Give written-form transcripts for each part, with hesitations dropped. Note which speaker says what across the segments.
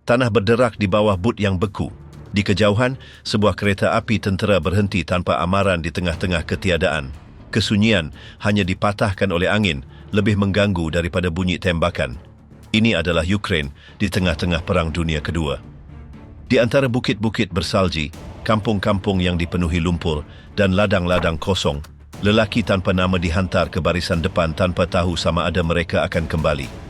Speaker 1: Tanah berderak di bawah but yang beku. Di kejauhan, sebuah kereta api tentera berhenti tanpa amaran di tengah-tengah ketiadaan. Kesunyian hanya dipatahkan oleh angin, lebih mengganggu daripada bunyi tembakan. Ini adalah Ukraine di tengah-tengah Perang Dunia Kedua. Di antara bukit-bukit bersalji, kampung-kampung yang dipenuhi lumpur dan ladang-ladang kosong, lelaki tanpa nama dihantar ke barisan depan tanpa tahu sama ada mereka akan kembali.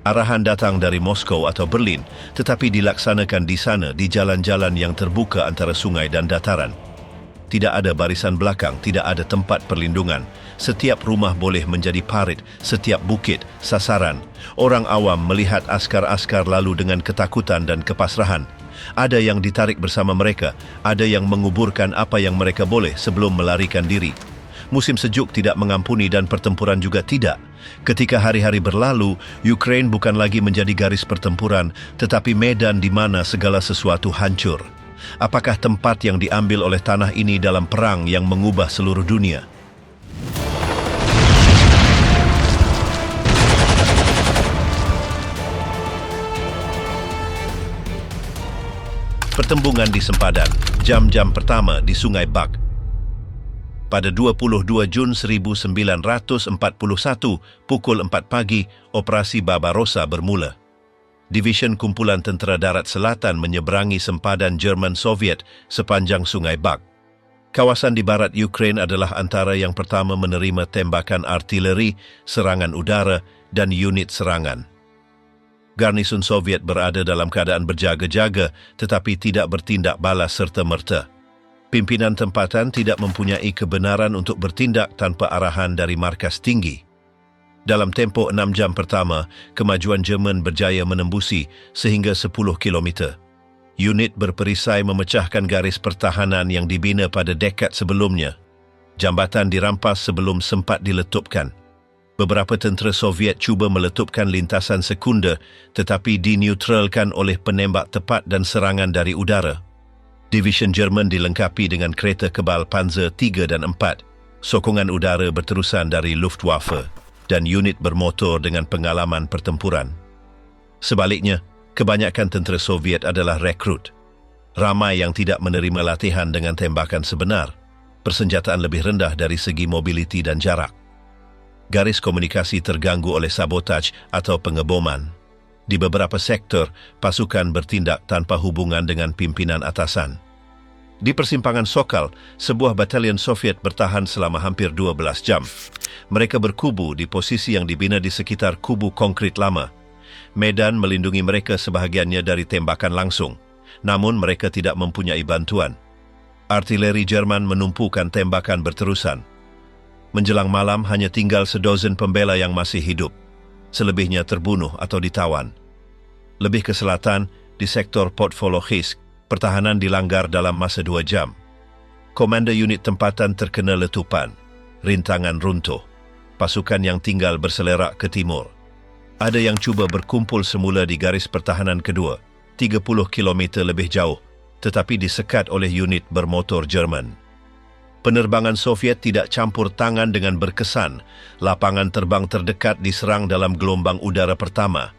Speaker 1: Arahan datang dari Moskow atau Berlin, tetapi dilaksanakan di sana di jalan-jalan yang terbuka antara sungai dan dataran. Tidak ada barisan belakang, tidak ada tempat perlindungan. Setiap rumah boleh menjadi parit, setiap bukit, sasaran. Orang awam melihat askar-askar lalu dengan ketakutan dan kepasrahan. Ada yang ditarik bersama mereka, ada yang menguburkan apa yang mereka boleh sebelum melarikan diri. Musim sejuk tidak mengampuni dan pertempuran juga tidak. Ketika hari-hari berlalu, Ukraine bukan lagi menjadi garis pertempuran, tetapi medan di mana segala sesuatu hancur. Apakah tempat yang diambil oleh tanah ini dalam perang yang mengubah seluruh dunia? Pertembungan di sempadan, jam-jam pertama di Sungai Bak. Pada 22 Jun 1941, pukul 4 pagi, Operasi Barbarossa bermula. Division Kumpulan Tentera Darat Selatan menyeberangi sempadan Jerman-Soviet sepanjang Sungai Bak. Kawasan di barat Ukraine adalah antara yang pertama menerima tembakan artileri, serangan udara, dan unit serangan. Garnison Soviet berada dalam keadaan berjaga-jaga tetapi tidak bertindak balas serta-merta. Pimpinan tempatan tidak mempunyai kebenaran untuk bertindak tanpa arahan dari markas tinggi. Dalam tempoh 6 jam pertama, kemajuan Jerman berjaya menembusi sehingga 10 kilometer. Unit berperisai memecahkan garis pertahanan yang dibina pada dekad sebelumnya. Jambatan dirampas sebelum sempat diletupkan. Beberapa tentera Soviet cuba meletupkan lintasan sekunda tetapi dineutralkan oleh penembak tepat dan serangan dari udara. Division Jerman dilengkapi dengan kereta kebal Panzer 3 dan 4, sokongan udara berterusan dari Luftwaffe, dan unit bermotor dengan pengalaman pertempuran. Sebaliknya, kebanyakan tentera Soviet adalah rekrut. Ramai yang tidak menerima latihan dengan tembakan sebenar, persenjataan lebih rendah dari segi mobiliti dan jarak. Garis komunikasi terganggu oleh sabotaj atau pengeboman. Di beberapa sektor, pasukan bertindak tanpa hubungan dengan pimpinan atasan. Di persimpangan Sokal, sebuah batalion Soviet bertahan selama hampir 12 jam. Mereka berkubu di posisi yang dibina di sekitar kubu konkrit lama. Medan melindungi mereka sebahagiannya dari tembakan langsung, namun mereka tidak mempunyai bantuan. Artileri Jerman menumpukan tembakan berterusan. Menjelang malam hanya tinggal sedozen pembela yang masih hidup. Selebihnya terbunuh atau ditawan. Lebih ke selatan, di sektor Podvolochisk, pertahanan dilanggar dalam masa 2 jam. Komander unit tempatan terkena letupan, rintangan runtuh. Pasukan yang tinggal berselerak ke timur. Ada yang cuba berkumpul semula di garis pertahanan kedua, 30 km lebih jauh, tetapi disekat oleh unit bermotor Jerman. Penerbangan Soviet tidak campur tangan dengan berkesan. Lapangan terbang terdekat diserang dalam gelombang udara pertama.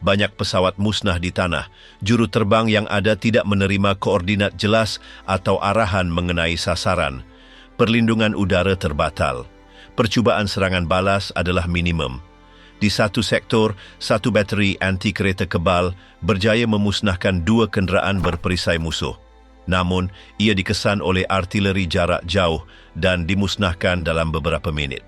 Speaker 1: Banyak pesawat musnah di tanah. Juru terbang yang ada tidak menerima koordinat jelas atau arahan mengenai sasaran. Perlindungan udara terbatal. Percubaan serangan balas adalah minimum. Di satu sektor, satu bateri anti kereta kebal berjaya memusnahkan 2 kenderaan berperisai musuh. Namun, ia dikesan oleh artileri jarak jauh dan dimusnahkan dalam beberapa minit.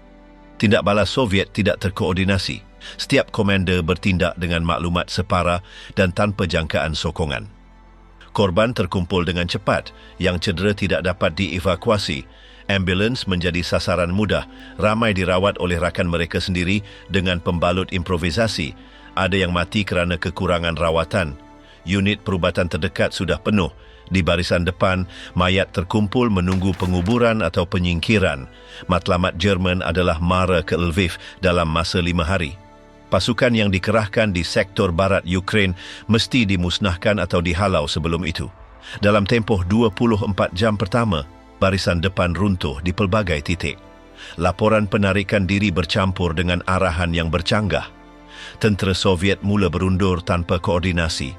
Speaker 1: Tindak balas Soviet tidak terkoordinasi. Setiap komander bertindak dengan maklumat separa dan tanpa jangkaan sokongan. Korban terkumpul dengan cepat, yang cedera tidak dapat dievakuasi. Ambulans menjadi sasaran mudah, ramai dirawat oleh rakan mereka sendiri dengan pembalut improvisasi. Ada yang mati kerana kekurangan rawatan. Unit perubatan terdekat sudah penuh. Di barisan depan, mayat terkumpul menunggu penguburan atau penyingkiran. Matlamat Jerman adalah mara ke Lviv dalam masa 5 hari. Pasukan yang dikerahkan di sektor barat Ukraine mesti dimusnahkan atau dihalau sebelum itu. Dalam tempoh 24 jam pertama, barisan depan runtuh di pelbagai titik. Laporan penarikan diri bercampur dengan arahan yang bercanggah. Tentera Soviet mula berundur tanpa koordinasi.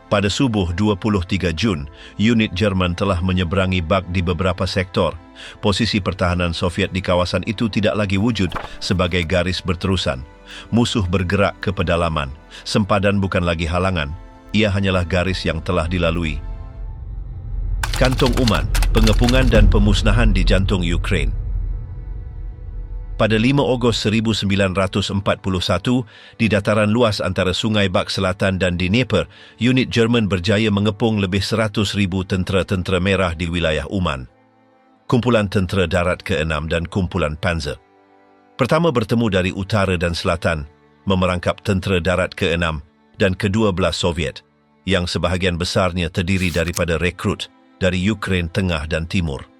Speaker 1: Pada subuh 23 Jun, unit Jerman telah menyeberangi Bug di beberapa sektor. Posisi pertahanan Soviet di kawasan itu tidak lagi wujud sebagai garis berterusan. Musuh bergerak ke pedalaman. Sempadan bukan lagi halangan, ia hanyalah garis yang telah dilalui. Kantong Uman, pengepungan dan pemusnahan di jantung Ukraine. Pada 5 Ogos 1941, di dataran luas antara Sungai Bug Selatan dan Dnieper, unit Jerman berjaya mengepung lebih 100,000 tentera-tentera merah di wilayah Uman. Kumpulan Tentera Darat ke-6 dan Kumpulan Panzer. Pertama bertemu dari utara dan selatan, memerangkap Tentera Darat ke-6 dan ke-12 Soviet, yang sebahagian besarnya terdiri daripada rekrut dari Ukraine Tengah dan Timur.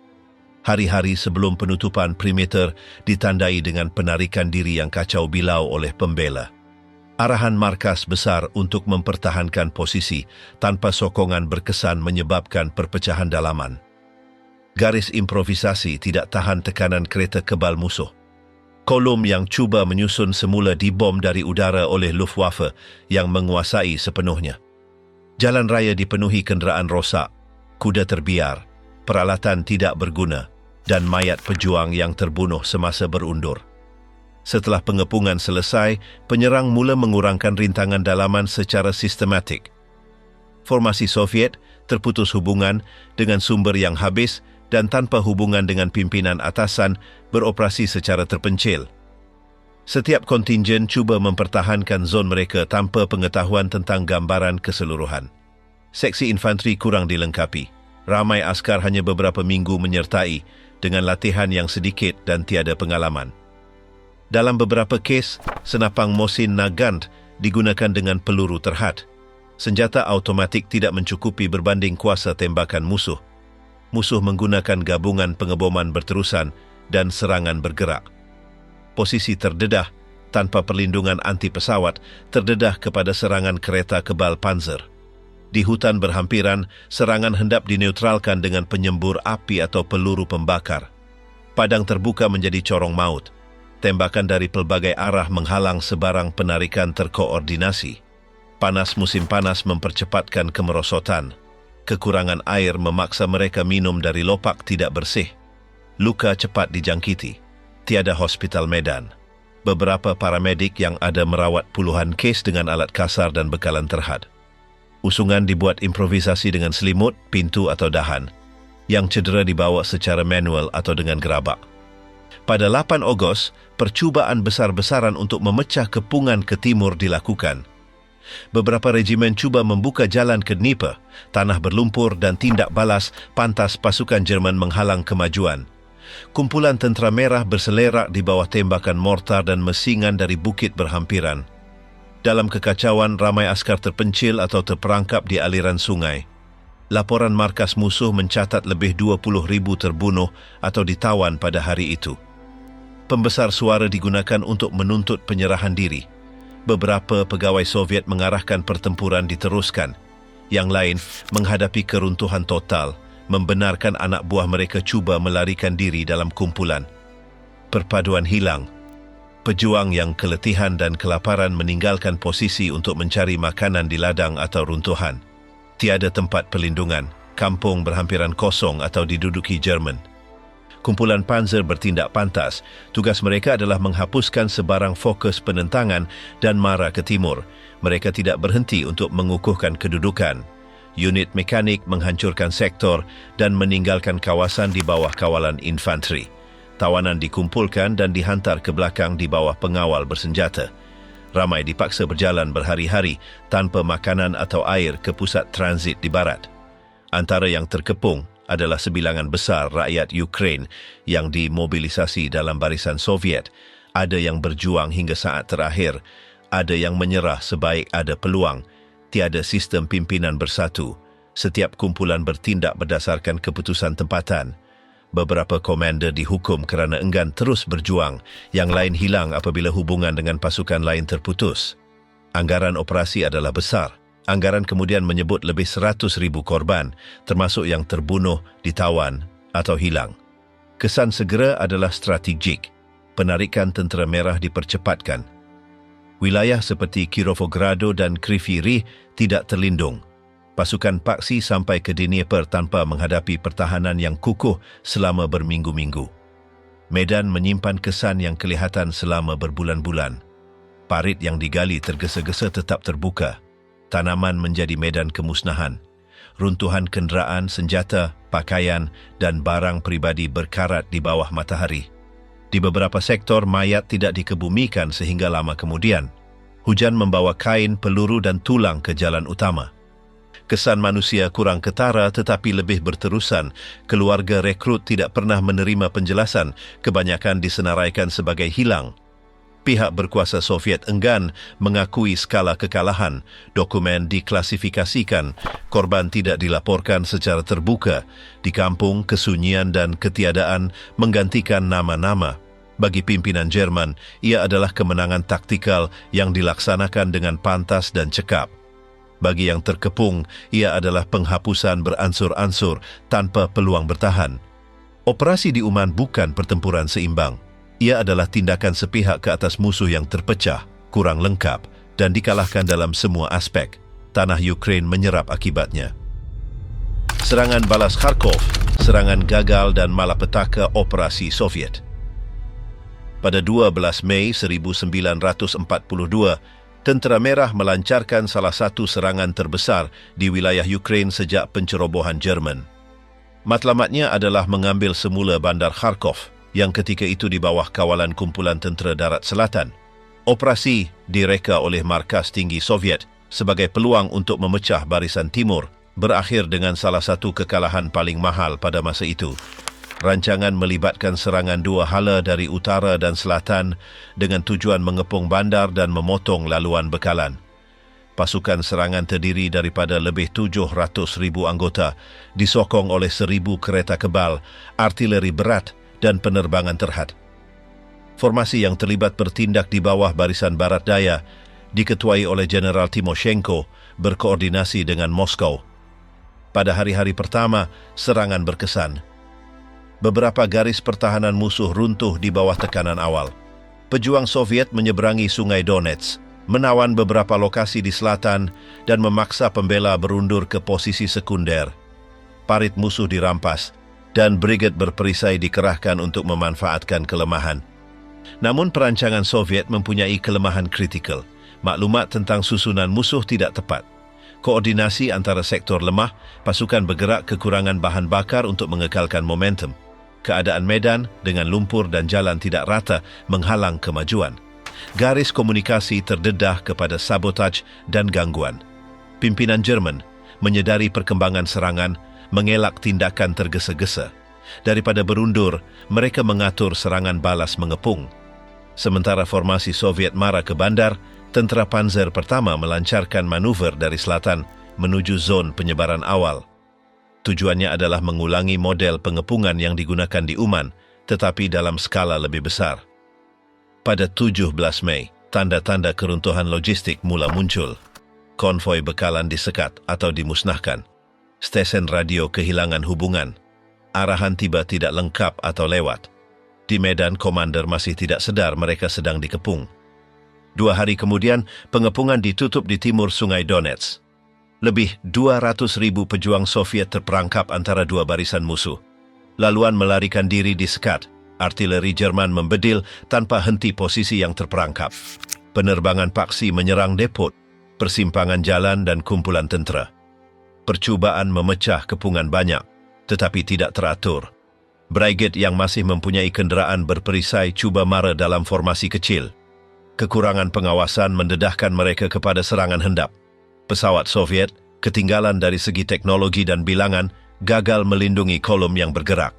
Speaker 1: Hari-hari sebelum penutupan perimeter ditandai dengan penarikan diri yang kacau bilau oleh pembela. Arahan markas besar untuk mempertahankan posisi tanpa sokongan berkesan menyebabkan perpecahan dalaman. Garis improvisasi tidak tahan tekanan kereta kebal musuh. Kolom yang cuba menyusun semula dibom dari udara oleh Luftwaffe yang menguasai sepenuhnya. Jalan raya dipenuhi kenderaan rosak, kuda terbiar, peralatan tidak berguna, dan mayat pejuang yang terbunuh semasa berundur. Setelah pengepungan selesai, penyerang mula mengurangkan rintangan dalaman secara sistematik. Formasi Soviet terputus hubungan dengan sumber yang habis dan tanpa hubungan dengan pimpinan atasan beroperasi secara terpencil. Setiap kontingen cuba mempertahankan zon mereka tanpa pengetahuan tentang gambaran keseluruhan. Seksi infanteri kurang dilengkapi. Ramai askar hanya beberapa minggu menyertai dengan latihan yang sedikit dan tiada pengalaman. Dalam beberapa kes, senapang Mosin Nagant digunakan dengan peluru terhad. Senjata automatik tidak mencukupi berbanding kuasa tembakan musuh. Musuh menggunakan gabungan pengeboman berterusan dan serangan bergerak. Posisi terdedah, tanpa perlindungan anti pesawat, terdedah kepada serangan kereta kebal Panzer. Di hutan berhampiran, serangan hendap dineutralkan dengan penyembur api atau peluru pembakar. Padang terbuka menjadi corong maut. Tembakan dari pelbagai arah menghalang sebarang penarikan terkoordinasi. Panas musim panas mempercepatkan kemerosotan. Kekurangan air memaksa mereka minum dari lopak tidak bersih. Luka cepat dijangkiti. Tiada hospital medan. Beberapa paramedik yang ada merawat puluhan kes dengan alat kasar dan bekalan terhad. Usungan dibuat improvisasi dengan selimut, pintu atau dahan. Yang cedera dibawa secara manual atau dengan gerabak. Pada 8 Ogos, percubaan besar-besaran untuk memecah kepungan ke timur dilakukan. Beberapa regimen cuba membuka jalan ke Dnieper, tanah berlumpur dan tindak balas pantas pasukan Jerman menghalang kemajuan. Kumpulan tentera merah berselerak di bawah tembakan mortar dan mesingan dari bukit berhampiran. Dalam kekacauan, ramai askar terpencil atau terperangkap di aliran sungai. Laporan markas musuh mencatat lebih 20,000 terbunuh atau ditawan pada hari itu. Pembesar suara digunakan untuk menuntut penyerahan diri. Beberapa pegawai Soviet mengarahkan pertempuran diteruskan. Yang lain menghadapi keruntuhan total, membenarkan anak buah mereka cuba melarikan diri dalam kumpulan. Perpaduan hilang. Pejuang yang keletihan dan kelaparan meninggalkan posisi untuk mencari makanan di ladang atau runtuhan. Tiada tempat perlindungan, kampung berhampiran kosong atau diduduki Jerman. Kumpulan Panzer bertindak pantas. Tugas mereka adalah menghapuskan sebarang fokus penentangan dan mara ke timur. Mereka tidak berhenti untuk mengukuhkan kedudukan. Unit mekanik menghancurkan sektor dan meninggalkan kawasan di bawah kawalan infanteri. Tawanan dikumpulkan dan dihantar ke belakang di bawah pengawal bersenjata. Ramai dipaksa berjalan berhari-hari tanpa makanan atau air ke pusat transit di barat. Antara yang terkepung adalah sebilangan besar rakyat Ukraine yang dimobilisasi dalam barisan Soviet. Ada yang berjuang hingga saat terakhir, ada yang menyerah sebaik ada peluang. Tiada sistem pimpinan bersatu. Setiap kumpulan bertindak berdasarkan keputusan tempatan. Beberapa komander dihukum kerana enggan terus berjuang, yang lain hilang apabila hubungan dengan pasukan lain terputus. Anggaran operasi adalah besar. Anggaran kemudian menyebut lebih 100,000 korban, termasuk yang terbunuh, ditawan atau hilang. Kesan segera adalah strategik. Penarikan tentera merah dipercepatkan. Wilayah seperti Kirovogrado dan Kryvyi Rih tidak terlindung. Pasukan paksi sampai ke Dnieper tanpa menghadapi pertahanan yang kukuh selama berminggu-minggu. Medan menyimpan kesan yang kelihatan selama berbulan-bulan. Parit yang digali tergesa-gesa tetap terbuka. Tanaman menjadi medan kemusnahan. Runtuhan kenderaan, senjata, pakaian dan barang pribadi berkarat di bawah matahari. Di beberapa sektor, mayat tidak dikebumikan sehingga lama kemudian. Hujan membawa kain, peluru dan tulang ke jalan utama. Kesan manusia kurang ketara tetapi lebih berterusan. Keluarga rekrut tidak pernah menerima penjelasan, kebanyakan disenaraikan sebagai hilang. Pihak berkuasa Soviet enggan mengakui skala kekalahan, dokumen diklasifikasikan, korban tidak dilaporkan secara terbuka. Di kampung, kesunyian dan ketiadaan menggantikan nama-nama. Bagi pimpinan Jerman, ia adalah kemenangan taktikal yang dilaksanakan dengan pantas dan cekap. Bagi yang terkepung, ia adalah penghapusan beransur-ansur tanpa peluang bertahan. Operasi di Uman bukan pertempuran seimbang. Ia adalah tindakan sepihak ke atas musuh yang terpecah, kurang lengkap, dan dikalahkan dalam semua aspek. Tanah Ukraine menyerap akibatnya. Serangan balas Kharkov, serangan gagal dan malapetaka operasi Soviet. Pada 12 Mei 1942, Tentera Merah melancarkan salah satu serangan terbesar di wilayah Ukraine sejak pencerobohan Jerman. Matlamatnya adalah mengambil semula bandar Kharkov yang ketika itu di bawah kawalan kumpulan tentera darat selatan. Operasi direka oleh markas tinggi Soviet sebagai peluang untuk memecah barisan timur berakhir dengan salah satu kekalahan paling mahal pada masa itu. Rancangan melibatkan serangan dua hala dari utara dan selatan dengan tujuan mengepung bandar dan memotong laluan bekalan. Pasukan serangan terdiri daripada lebih 700,000 anggota, disokong oleh 1,000 kereta kebal, artileri berat dan penerbangan terhad. Formasi yang terlibat bertindak di bawah barisan barat daya, diketuai oleh Jeneral Timoshenko, berkoordinasi dengan Moskow. Pada hari-hari pertama, serangan berkesan. Beberapa garis pertahanan musuh runtuh di bawah tekanan awal. Pejuang Soviet menyeberangi Sungai Donets, menawan beberapa lokasi di selatan dan memaksa pembela berundur ke posisi sekunder. Parit musuh dirampas dan brigade berperisai dikerahkan untuk memanfaatkan kelemahan. Namun perancangan Soviet mempunyai kelemahan kritikal. Maklumat tentang susunan musuh tidak tepat. Koordinasi antara sektor lemah, pasukan bergerak kekurangan bahan bakar untuk mengekalkan momentum. Keadaan medan dengan lumpur dan jalan tidak rata menghalang kemajuan. Garis komunikasi terdedah kepada sabotaj dan gangguan. Pimpinan Jerman menyedari perkembangan serangan, mengelak tindakan tergesa-gesa. Daripada berundur, mereka mengatur serangan balas mengepung. Sementara formasi Soviet marah ke bandar, tentera Panzer pertama melancarkan manuver dari selatan menuju zon penyebaran awal. Tujuannya adalah mengulangi model pengepungan yang digunakan di Uman, tetapi dalam skala lebih besar. Pada 17 Mei, tanda-tanda keruntuhan logistik mula muncul. Konvoi bekalan disekat atau dimusnahkan. Stesen radio kehilangan hubungan. Arahan tiba tidak lengkap atau lewat. Di Medan, komander masih tidak sedar mereka sedang dikepung. 2 hari kemudian, pengepungan ditutup di timur Sungai Donets. Lebih 200,000 pejuang Soviet terperangkap antara dua barisan musuh. Laluan melarikan diri disekat. Artileri Jerman membedil tanpa henti posisi yang terperangkap. Penerbangan paksi menyerang depot, persimpangan jalan dan kumpulan tentera. Percubaan memecah kepungan banyak, tetapi tidak teratur. Brigade yang masih mempunyai kenderaan berperisai cuba mara dalam formasi kecil. Kekurangan pengawasan mendedahkan mereka kepada serangan hendap. Pesawat Soviet, ketinggalan dari segi teknologi dan bilangan, gagal melindungi kolom yang bergerak.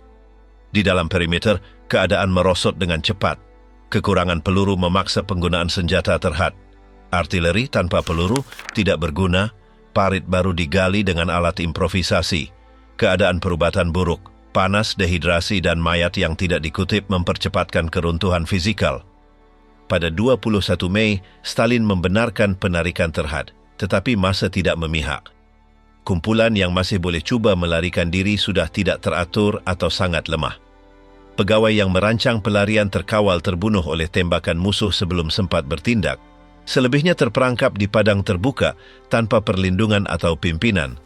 Speaker 1: Di dalam perimeter, keadaan merosot dengan cepat. Kekurangan peluru memaksa penggunaan senjata terhad. Artileri tanpa peluru tidak berguna, parit baru digali dengan alat improvisasi. Keadaan perubatan buruk, panas, dehidrasi dan mayat yang tidak dikutip mempercepatkan keruntuhan fizikal. Pada 21 Mei, Stalin membenarkan penarikan terhad, tetapi masa tidak memihak. Kumpulan yang masih boleh cuba melarikan diri sudah tidak teratur atau sangat lemah. Pegawai yang merancang pelarian terkawal terbunuh oleh tembakan musuh sebelum sempat bertindak. Selebihnya terperangkap di padang terbuka tanpa perlindungan atau pimpinan.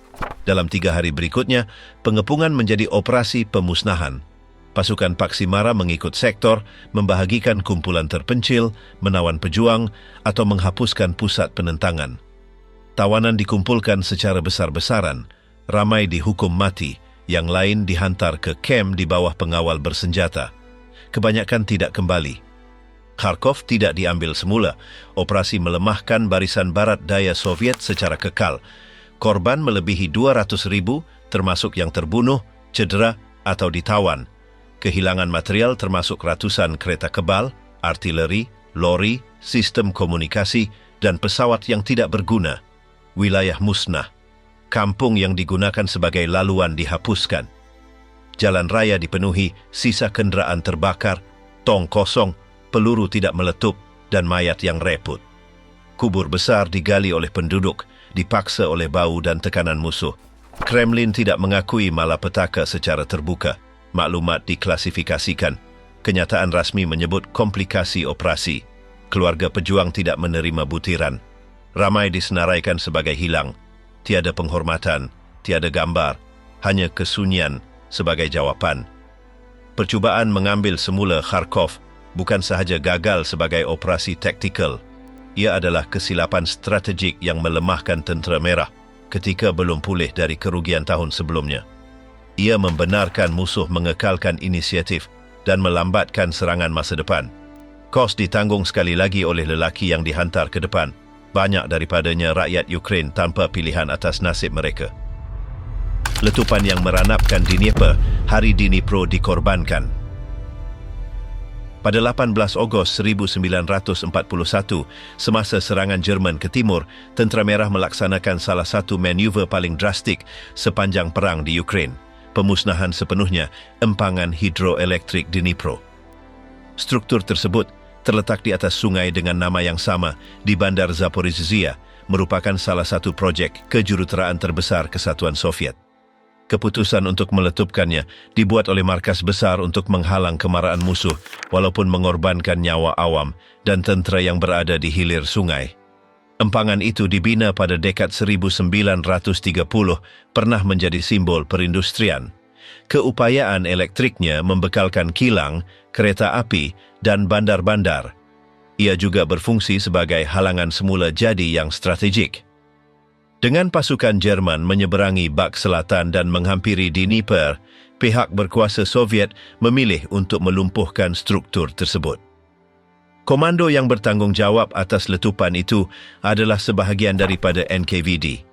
Speaker 1: Dalam 3 hari berikutnya, pengepungan menjadi operasi pemusnahan. Pasukan Paksimara mengikut sektor, membahagikan kumpulan terpencil, menawan pejuang, atau menghapuskan pusat penentangan. Tawanan dikumpulkan secara besar-besaran, ramai dihukum mati, yang lain dihantar ke kem di bawah pengawal bersenjata. Kebanyakan tidak kembali. Kharkov tidak diambil semula. Operasi melemahkan barisan barat daya Soviet secara kekal. Korban melebihi 200,000, termasuk yang terbunuh, cedera, atau ditawan. Kehilangan material termasuk ratusan kereta kebal, artileri, lori, sistem komunikasi, dan pesawat yang tidak berguna. Wilayah musnah. Kampung yang digunakan sebagai laluan dihapuskan. Jalan raya dipenuhi, sisa kenderaan terbakar, tong kosong, peluru tidak meletup, dan mayat yang reput. Kubur besar digali oleh penduduk, dipaksa oleh bau dan tekanan musuh. Kremlin tidak mengakui malapetaka secara terbuka. Maklumat diklasifikasikan. Kenyataan rasmi menyebut komplikasi operasi. Keluarga pejuang tidak menerima butiran. Ramai disenaraikan sebagai hilang. Tiada penghormatan, tiada gambar, hanya kesunyian sebagai jawapan. Percubaan mengambil semula Kharkov bukan sahaja gagal sebagai operasi taktikal. Ia adalah kesilapan strategik yang melemahkan Tentera Merah ketika belum pulih dari kerugian tahun sebelumnya. Ia membenarkan musuh mengekalkan inisiatif dan melambatkan serangan masa depan. Kos ditanggung sekali lagi oleh lelaki yang dihantar ke depan. Banyak daripadanya rakyat Ukraine tanpa pilihan atas nasib mereka. Letupan yang meranapkan Dnieper, hari Dnipro dikorbankan. Pada 18 Ogos 1941, semasa serangan Jerman ke timur, Tentera Merah melaksanakan salah satu manuver paling drastik sepanjang perang di Ukraine. Pemusnahan sepenuhnya empangan hidroelektrik Dnipro. Struktur tersebut terletak di atas sungai dengan nama yang sama di Bandar Zaporizhzhia, merupakan salah satu projek kejuruteraan terbesar Kesatuan Soviet. Keputusan untuk meletupkannya dibuat oleh markas besar untuk menghalang kemarahan musuh, walaupun mengorbankan nyawa awam dan tentera yang berada di hilir sungai. Empangan itu dibina pada dekad 1930, pernah menjadi simbol perindustrian. Keupayaan elektriknya membekalkan kilang, kereta api, dan bandar-bandar. Ia juga berfungsi sebagai halangan semula jadi yang strategik. Dengan pasukan Jerman menyeberangi Bak Selatan dan menghampiri Dnieper, pihak berkuasa Soviet memilih untuk melumpuhkan struktur tersebut. Komando yang bertanggungjawab atas letupan itu adalah sebahagian daripada NKVD.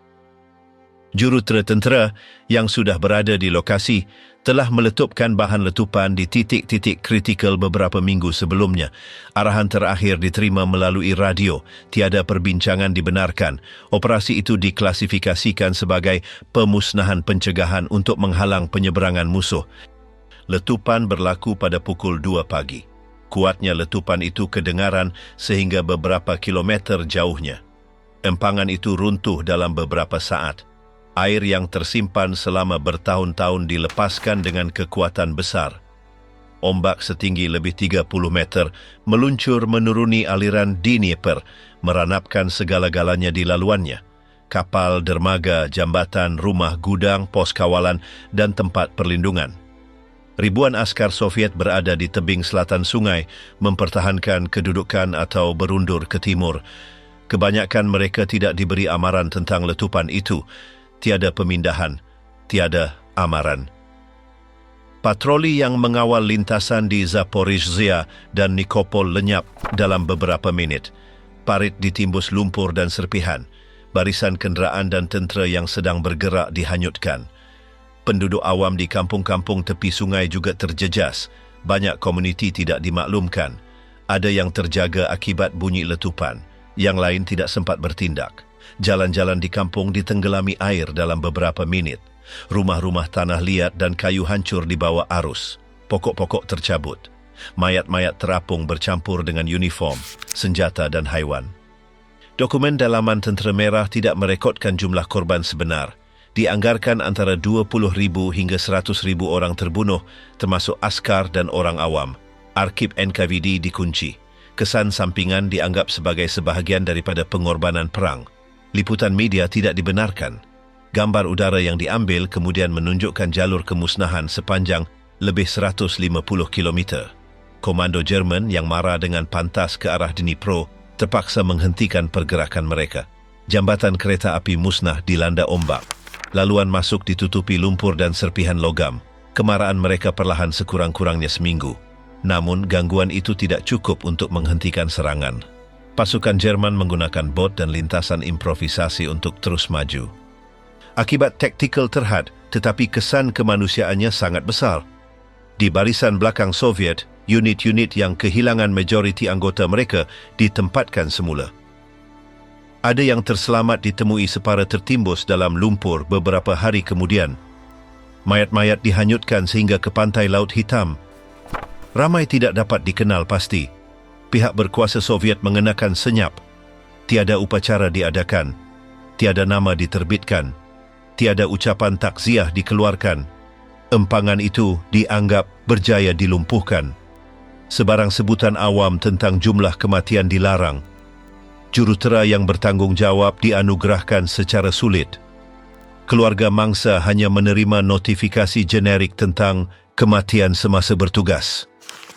Speaker 1: Jurutera tentera yang sudah berada di lokasi telah meletupkan bahan letupan di titik-titik kritikal beberapa minggu sebelumnya. Arahan terakhir diterima melalui radio. Tiada perbincangan dibenarkan. Operasi itu diklasifikasikan sebagai pemusnahan pencegahan untuk menghalang penyeberangan musuh. Letupan berlaku pada pukul 2 pagi. Kuatnya letupan itu kedengaran sehingga beberapa kilometer jauhnya. Empangan itu runtuh dalam beberapa saat. Air yang tersimpan selama bertahun-tahun dilepaskan dengan kekuatan besar. Ombak setinggi lebih 30 meter meluncur menuruni aliran Dnieper, meranapkan segala-galanya di laluannya. Kapal, dermaga, jambatan, rumah, gudang, pos kawalan, dan tempat perlindungan. Ribuan askar Soviet berada di tebing selatan sungai, mempertahankan kedudukan atau berundur ke timur. Kebanyakan mereka tidak diberi amaran tentang letupan itu. Tiada pemindahan, tiada amaran. Patroli yang mengawal lintasan di Zaporizhzhia dan Nikopol lenyap dalam beberapa minit. Parit ditimbus lumpur dan serpihan. Barisan kenderaan dan tentera yang sedang bergerak dihanyutkan. Penduduk awam di kampung-kampung tepi sungai juga terjejas. Banyak komuniti tidak dimaklumkan. Ada yang terjaga akibat bunyi letupan. Yang lain tidak sempat bertindak. Jalan-jalan di kampung ditenggelami air dalam beberapa minit. Rumah-rumah tanah liat dan kayu hancur di bawah arus. Pokok-pokok tercabut. Mayat-mayat terapung bercampur dengan uniform, senjata dan haiwan. Dokumen dalaman Tentera Merah tidak merekodkan jumlah korban sebenar. Dianggarkan antara 20,000 hingga 100,000 orang terbunuh, termasuk askar dan orang awam. Arsip NKVD dikunci. Kesan sampingan dianggap sebagai sebahagian daripada pengorbanan perang. Liputan media tidak dibenarkan. Gambar udara yang diambil kemudian menunjukkan jalur kemusnahan sepanjang lebih 150 km. Komando Jerman yang marah dengan pantas ke arah Dnipro terpaksa menghentikan pergerakan mereka. Jambatan kereta api musnah dilanda ombak. Laluan masuk ditutupi lumpur dan serpihan logam. Kemarahan mereka perlahan sekurang-kurangnya seminggu. Namun, gangguan itu tidak cukup untuk menghentikan serangan. Pasukan Jerman menggunakan bot dan lintasan improvisasi untuk terus maju. Akibat taktikal terhad, tetapi kesan kemanusiaannya sangat besar. Di barisan belakang Soviet, unit-unit yang kehilangan majoriti anggota mereka ditempatkan semula. Ada yang terselamat ditemui separa tertimbus dalam lumpur beberapa hari kemudian. Mayat-mayat dihanyutkan sehingga ke pantai Laut Hitam. Ramai tidak dapat dikenal pasti. Pihak berkuasa Soviet mengenakan senyap. Tiada upacara diadakan. Tiada nama diterbitkan. Tiada ucapan takziah dikeluarkan. Empangan itu dianggap berjaya dilumpuhkan. Sebarang sebutan awam tentang jumlah kematian dilarang. Jurutera yang bertanggungjawab dianugerahkan secara sulit. Keluarga mangsa hanya menerima notifikasi generik tentang kematian semasa bertugas.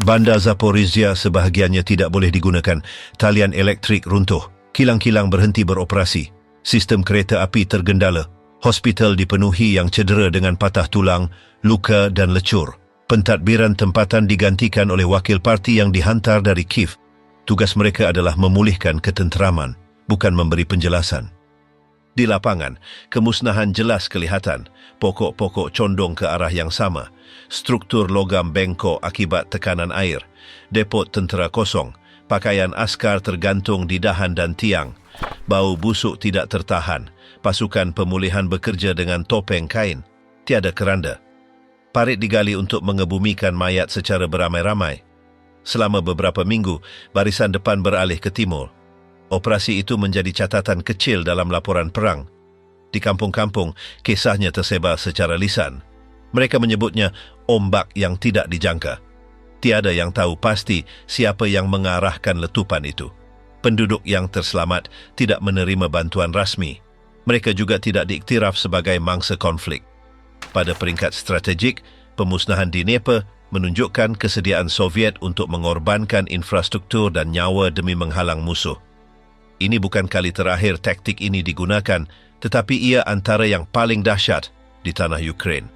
Speaker 1: Bandar Zaporizhia sebahagiannya tidak boleh digunakan. Talian elektrik runtuh. Kilang-kilang berhenti beroperasi. Sistem kereta api tergendala. Hospital dipenuhi yang cedera dengan patah tulang, luka dan lecur. Pentadbiran tempatan digantikan oleh wakil parti yang dihantar dari Kiev. Tugas mereka adalah memulihkan ketenteraman, bukan memberi penjelasan. Di lapangan, kemusnahan jelas kelihatan. Pokok-pokok condong ke arah yang sama. Struktur logam bengkok akibat tekanan air. Depot tentera kosong. Pakaian askar tergantung di dahan dan tiang. Bau busuk tidak tertahan. Pasukan pemulihan bekerja dengan topeng kain. Tiada keranda. Parit digali untuk mengebumikan mayat secara beramai-ramai. Selama beberapa minggu, barisan depan beralih ke timur. Operasi itu menjadi catatan kecil dalam laporan perang. Di kampung-kampung, kisahnya tersebar secara lisan. Mereka menyebutnya ombak yang tidak dijangka. Tiada yang tahu pasti siapa yang mengarahkan letupan itu. Penduduk yang terselamat tidak menerima bantuan rasmi. Mereka juga tidak diiktiraf sebagai mangsa konflik. Pada peringkat strategik, pemusnahan di Dnieper menunjukkan kesediaan Soviet untuk mengorbankan infrastruktur dan nyawa demi menghalang musuh. Ini bukan kali terakhir taktik ini digunakan, tetapi ia antara yang paling dahsyat di tanah Ukraine.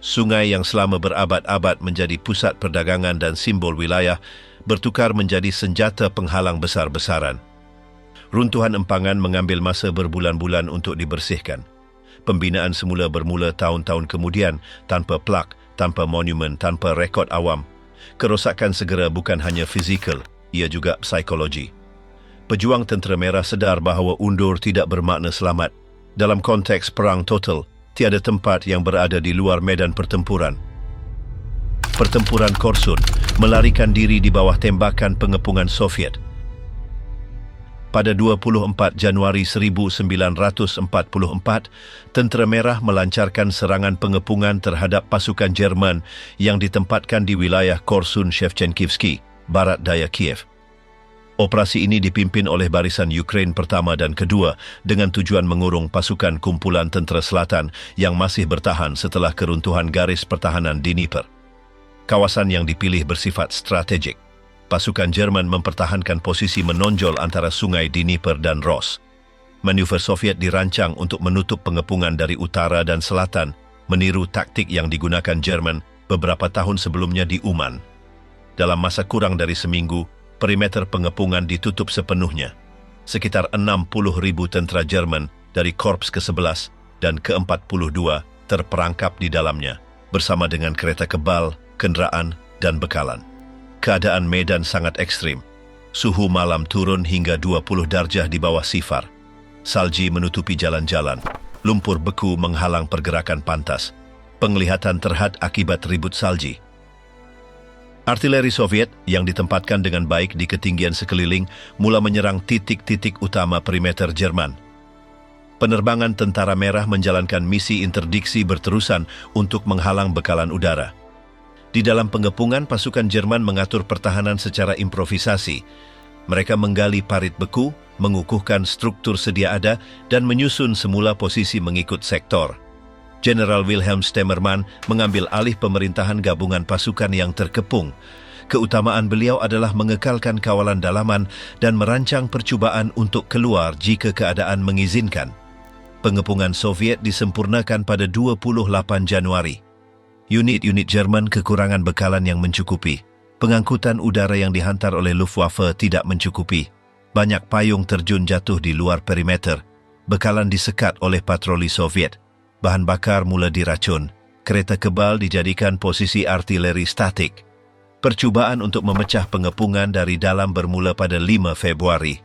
Speaker 1: Sungai yang selama berabad-abad menjadi pusat perdagangan dan simbol wilayah bertukar menjadi senjata penghalang besar-besaran. Runtuhan empangan mengambil masa berbulan-bulan untuk dibersihkan. Pembinaan semula bermula tahun-tahun kemudian tanpa plak, tanpa monumen, tanpa rekod awam. Kerosakan segera bukan hanya fizikal, ia juga psikologi. Pejuang Tentera Merah sedar bahawa undur tidak bermakna selamat. Dalam konteks perang total, tiada tempat yang berada di luar medan pertempuran. Pertempuran Korsun melarikan diri di bawah tembakan pengepungan Soviet. Pada 24 Januari 1944, Tentera Merah melancarkan serangan pengepungan terhadap pasukan Jerman yang ditempatkan di wilayah Korsun-Shevchenkivsky, barat daya Kiev. Operasi ini dipimpin oleh barisan Ukraine pertama dan kedua dengan tujuan mengurung pasukan kumpulan Tentera Selatan yang masih bertahan setelah keruntuhan garis pertahanan Dnieper. Kawasan yang dipilih bersifat strategik. Pasukan Jerman mempertahankan posisi menonjol antara sungai Dnieper dan Ros. Manuver Soviet dirancang untuk menutup pengepungan dari utara dan selatan, meniru taktik yang digunakan Jerman beberapa tahun sebelumnya di Uman. Dalam masa kurang dari seminggu, perimeter pengepungan ditutup sepenuhnya. Sekitar 60,000 tentera Jerman dari Korps ke-11 dan ke-42 terperangkap di dalamnya, bersama dengan kereta kebal, kenderaan, dan bekalan. Keadaan medan sangat ekstrim. Suhu malam turun hingga 20 darjah di bawah sifar. Salji menutupi jalan-jalan. Lumpur beku menghalang pergerakan pantas. Penglihatan terhad akibat ribut salji. Artileri Soviet yang ditempatkan dengan baik di ketinggian sekeliling mula menyerang titik-titik utama perimeter Jerman. Penerbangan Tentara Merah menjalankan misi interdiksi berterusan untuk menghalang bekalan udara. Di dalam pengepungan, pasukan Jerman mengatur pertahanan secara improvisasi. Mereka menggali parit beku, mengukuhkan struktur sedia ada dan menyusun semula posisi mengikut sektor. Jeneral Wilhelm Stemmermann mengambil alih pemerintahan gabungan pasukan yang terkepung. Keutamaan beliau adalah mengekalkan kawalan dalaman dan merancang percubaan untuk keluar jika keadaan mengizinkan. Pengepungan Soviet disempurnakan pada 28 Januari. Unit-unit Jerman kekurangan bekalan yang mencukupi. Pengangkutan udara yang dihantar oleh Luftwaffe tidak mencukupi. Banyak payung terjun jatuh di luar perimeter. Bekalan disekat oleh patroli Soviet. Bahan bakar mula diracun. Kereta kebal dijadikan posisi artileri statik. Percubaan untuk memecah pengepungan dari dalam bermula pada 5 Februari.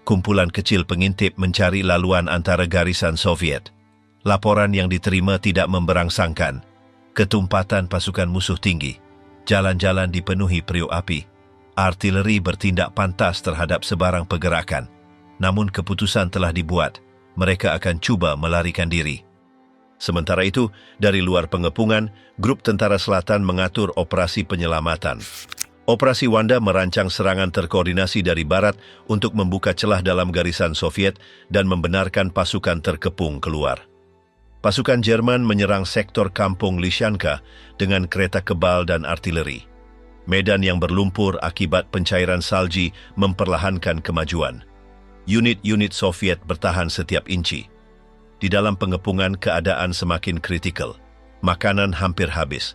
Speaker 1: Kumpulan kecil pengintip mencari laluan antara garisan Soviet. Laporan yang diterima tidak memberangsangkan. Ketumpatan pasukan musuh tinggi. Jalan-jalan dipenuhi periuk api. Artileri bertindak pantas terhadap sebarang pergerakan. Namun keputusan telah dibuat. Mereka akan cuba melarikan diri. Sementara itu, dari luar pengepungan, Grup Tentara Selatan mengatur operasi penyelamatan. Operasi Wanda merancang serangan terkoordinasi dari barat untuk membuka celah dalam garisan Soviet dan membenarkan pasukan terkepung keluar. Pasukan Jerman menyerang sektor kampung Lishanka dengan kereta kebal dan artileri. Medan yang berlumpur akibat pencairan salji memperlahankan kemajuan. Unit-unit Soviet bertahan setiap inci. Di dalam pengepungan keadaan semakin kritikal. Makanan hampir habis.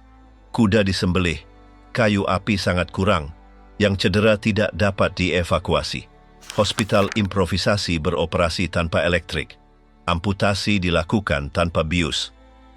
Speaker 1: Kuda disembelih. Kayu api sangat kurang. Yang cedera tidak dapat dievakuasi. Hospital improvisasi beroperasi tanpa elektrik. Amputasi dilakukan tanpa bius.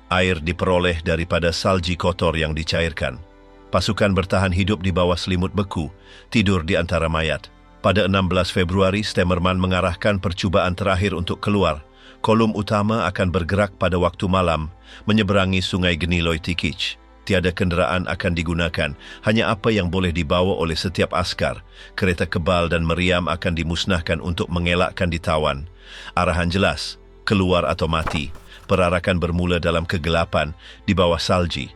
Speaker 1: Air diperoleh daripada salji kotor yang dicairkan. Pasukan bertahan hidup di bawah selimut beku, tidur di antara mayat. Pada 16 Februari, Stemmermann mengarahkan percubaan terakhir untuk keluar. Kolom utama akan bergerak pada waktu malam, menyeberangi sungai Gniloy Tikic. Tiada kenderaan akan digunakan, hanya apa yang boleh dibawa oleh setiap askar. Kereta kebal dan meriam akan dimusnahkan untuk mengelakkan ditawan. Arahan jelas, keluar atau mati. Perarakan bermula dalam kegelapan, di bawah salji.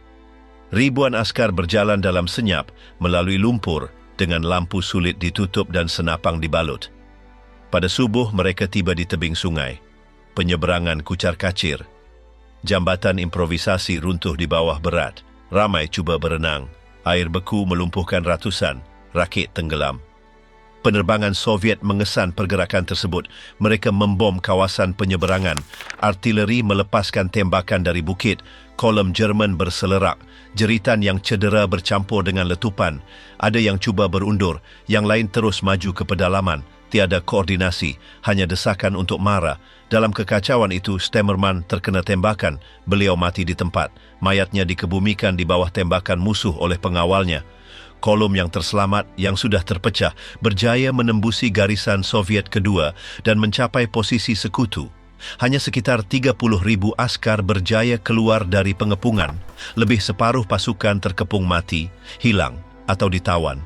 Speaker 1: Ribuan askar berjalan dalam senyap, melalui lumpur, dengan lampu sulit ditutup dan senapang dibalut. Pada subuh mereka tiba di tebing sungai. Penyeberangan kucar-kacir. Jambatan improvisasi runtuh di bawah berat. Ramai cuba berenang. Air beku melumpuhkan ratusan. Rakit tenggelam. Penerbangan Soviet mengesan pergerakan tersebut. Mereka membom kawasan penyeberangan. Artileri melepaskan tembakan dari bukit. Kolom Jerman berselerak. Jeritan yang cedera bercampur dengan letupan. Ada yang cuba berundur. Yang lain terus maju ke pedalaman. Tiada koordinasi. Hanya desakan untuk marah. Dalam kekacauan itu, Stemmermann terkena tembakan. Beliau mati di tempat. Mayatnya dikebumikan di bawah tembakan musuh oleh pengawalnya. Kolom yang terselamat, yang sudah terpecah, berjaya menembusi garisan Soviet kedua dan mencapai posisi sekutu. Hanya sekitar 30.000 askar berjaya keluar dari pengepungan. Lebih separuh pasukan terkepung mati, hilang, atau ditawan.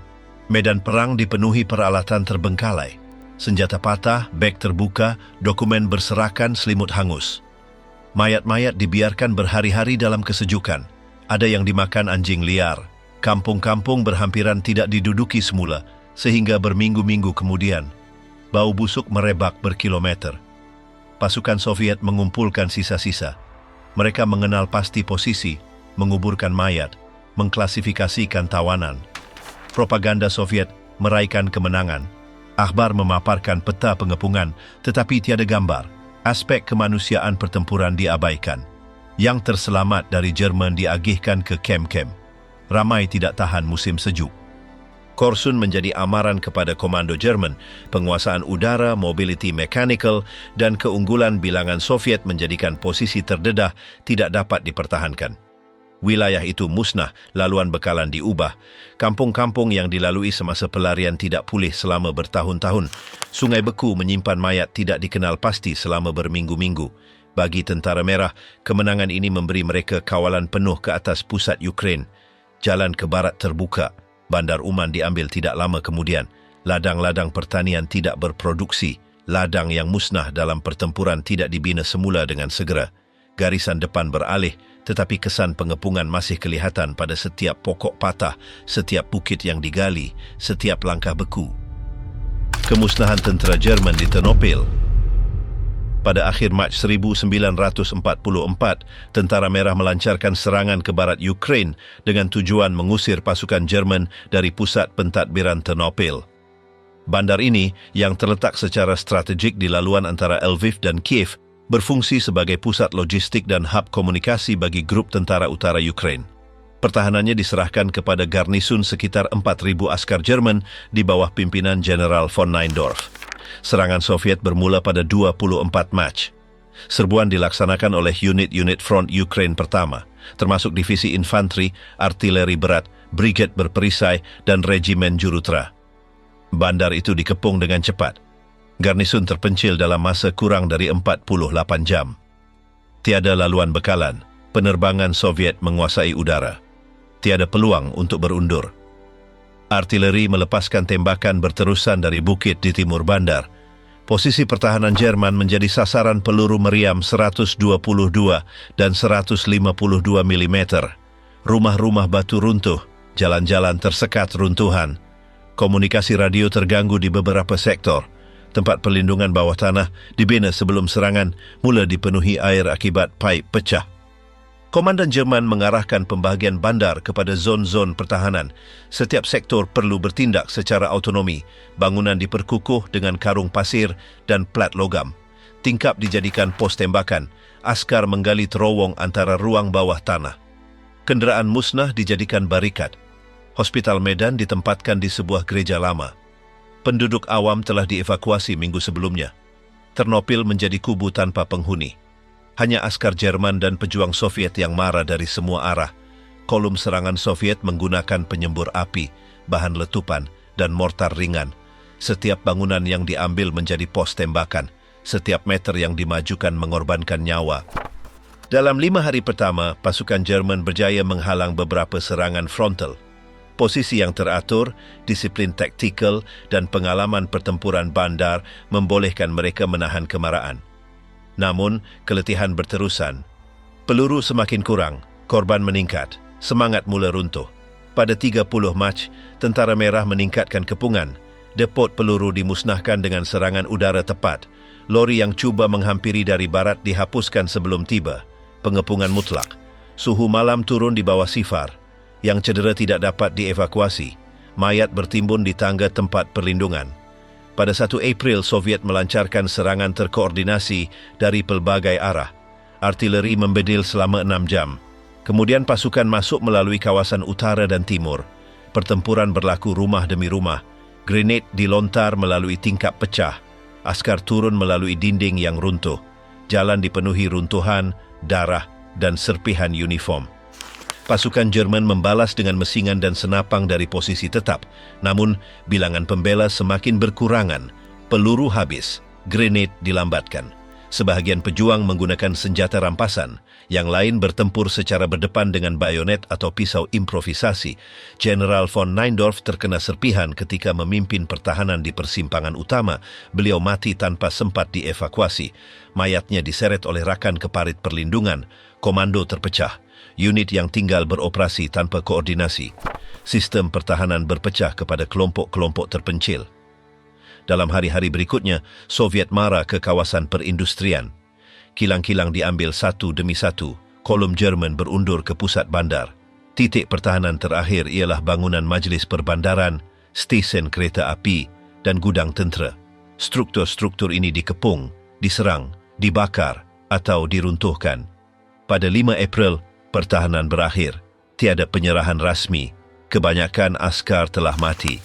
Speaker 1: Medan perang dipenuhi peralatan terbengkalai. Senjata patah, beg terbuka, dokumen berserakan, selimut hangus. Mayat-mayat dibiarkan berhari-hari dalam kesejukan. Ada yang dimakan anjing liar. Kampung-kampung berhampiran tidak diduduki semula, sehingga berminggu-minggu kemudian. Bau busuk merebak berkilometer. Pasukan Soviet mengumpulkan sisa-sisa. Mereka mengenal pasti posisi, menguburkan mayat, mengklasifikasikan tawanan. Propaganda Soviet meraihkan kemenangan. Akhbar memaparkan peta pengepungan, tetapi tiada gambar. Aspek kemanusiaan pertempuran diabaikan. Yang terselamat dari Jerman diagihkan ke kem-kem. Ramai tidak tahan musim sejuk. Korsun menjadi amaran kepada komando Jerman. Penguasaan udara, mobility mechanical, dan keunggulan bilangan Soviet menjadikan posisi terdedah tidak dapat dipertahankan. Wilayah itu musnah, laluan bekalan diubah. Kampung-kampung yang dilalui semasa pelarian tidak pulih selama bertahun-tahun. Sungai beku menyimpan mayat tidak dikenal pasti selama berminggu-minggu. Bagi Tentara Merah, kemenangan ini memberi mereka kawalan penuh ke atas pusat Ukraine. Jalan ke barat terbuka. Bandar Uman diambil tidak lama kemudian. Ladang-ladang pertanian tidak berproduksi. Ladang yang musnah dalam pertempuran tidak dibina semula dengan segera. Garisan depan beralih, tetapi kesan pengepungan masih kelihatan pada setiap pokok patah, setiap bukit yang digali, setiap langkah beku. Kemusnahan tentera Jerman di Ternopil. Pada akhir Mac 1944, Tentara Merah melancarkan serangan ke barat Ukraine dengan tujuan mengusir pasukan Jerman dari pusat pentadbiran Ternopil. Bandar ini, yang terletak secara strategik di laluan antara Lviv dan Kiev, berfungsi sebagai pusat logistik dan hub komunikasi bagi grup tentara utara Ukraine. Pertahanannya diserahkan kepada garnisun sekitar 4.000 askar Jerman di bawah pimpinan Jenderal von Neindorf. Serangan Soviet bermula pada 24 Mac. Serbuan dilaksanakan oleh unit-unit front Ukraine pertama, termasuk divisi infanteri, artileri berat, brigade berperisai, dan regimen Jurutra. Bandar itu dikepung dengan cepat. Garnisun terpencil dalam masa kurang dari 48 jam. Tiada laluan bekalan, penerbangan Soviet menguasai udara. Tiada peluang untuk berundur. Artileri melepaskan tembakan berterusan dari bukit di timur bandar. Posisi pertahanan Jerman menjadi sasaran peluru meriam 122 dan 152 mm. Rumah-rumah batu runtuh, jalan-jalan tersekat runtuhan. Komunikasi radio terganggu di beberapa sektor. Tempat perlindungan bawah tanah dibina sebelum serangan mula dipenuhi air akibat paip pecah. Komandan Jerman mengarahkan pembahagian bandar kepada zon-zon pertahanan. Setiap sektor perlu bertindak secara autonomi. Bangunan diperkukuh dengan karung pasir dan plat logam. Tingkap dijadikan pos tembakan. Askar menggali terowong antara ruang bawah tanah. Kenderaan musnah dijadikan barikat. Hospital Medan ditempatkan di sebuah gereja lama. Penduduk awam telah dievakuasi minggu sebelumnya. Ternopil menjadi kubu tanpa penghuni. Hanya askar Jerman dan pejuang Soviet yang marah dari semua arah. Kolom serangan Soviet menggunakan penyembur api, bahan letupan, dan mortar ringan. Setiap bangunan yang diambil menjadi pos tembakan. Setiap meter yang dimajukan mengorbankan nyawa. Dalam 5 hari pertama, pasukan Jerman berjaya menghalang beberapa serangan frontal. Posisi yang teratur, disiplin taktikal, dan pengalaman pertempuran bandar membolehkan mereka menahan kemarahan. Namun, keletihan berterusan. Peluru semakin kurang, korban meningkat, semangat mula runtuh. Pada 30 Mac, Tentara Merah meningkatkan kepungan. Depot peluru dimusnahkan dengan serangan udara tepat. Lori yang cuba menghampiri dari barat dihapuskan sebelum tiba. Pengepungan mutlak. Suhu malam turun di bawah sifar. Yang cedera tidak dapat dievakuasi. Mayat bertimbun di tangga tempat perlindungan. Pada 1 April, Soviet melancarkan serangan terkoordinasi dari pelbagai arah. Artileri membedil selama 6 jam. Kemudian pasukan masuk melalui kawasan utara dan timur. Pertempuran berlaku rumah demi rumah. Grenade dilontar melalui tingkap pecah. Askar turun melalui dinding yang runtuh. Jalan dipenuhi runtuhan, darah, dan serpihan uniform. Pasukan Jerman membalas dengan mesingan dan senapang dari posisi tetap. Namun, bilangan pembela semakin berkurangan. Peluru habis, grenade dilambatkan. Sebahagian pejuang menggunakan senjata rampasan. Yang lain bertempur secara berdepan dengan bayonet atau pisau improvisasi. Jenderal von Neindorf terkena serpihan ketika memimpin pertahanan di persimpangan utama. Beliau mati tanpa sempat dievakuasi. Mayatnya diseret oleh rakan ke parit perlindungan. Komando terpecah. Unit yang tinggal beroperasi tanpa koordinasi. Sistem pertahanan berpecah kepada kelompok-kelompok terpencil. Dalam hari-hari berikutnya, Soviet marah ke kawasan perindustrian. Kilang-kilang diambil satu demi satu. Kolom Jerman berundur ke pusat bandar. Titik pertahanan terakhir ialah bangunan majlis perbandaran, stesen kereta api, dan gudang tentera. Struktur-struktur ini dikepung, diserang, dibakar, atau diruntuhkan. Pada 5 April, pertahanan berakhir. Tiada penyerahan rasmi. Kebanyakan askar telah mati.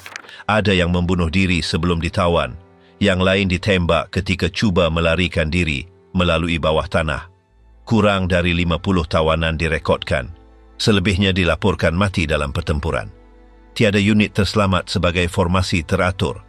Speaker 1: Ada yang membunuh diri sebelum ditawan. Yang lain ditembak ketika cuba melarikan diri melalui bawah tanah. Kurang dari 50 tawanan direkodkan. Selebihnya dilaporkan mati dalam pertempuran. Tiada unit terselamat sebagai formasi teratur.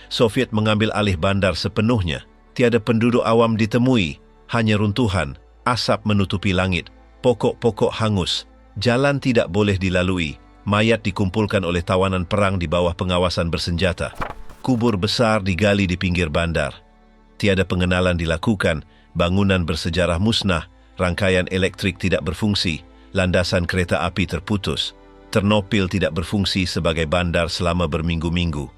Speaker 1: Soviet mengambil alih bandar sepenuhnya. Tiada penduduk awam ditemui. Hanya runtuhan, asap menutupi langit. Pokok-pokok hangus, jalan tidak boleh dilalui, mayat dikumpulkan oleh tawanan perang di bawah pengawasan bersenjata. Kubur besar digali di pinggir bandar. Tiada pengenalan dilakukan, bangunan bersejarah musnah, rangkaian elektrik tidak berfungsi, landasan kereta api terputus. Ternopil tidak berfungsi sebagai bandar selama berminggu-minggu.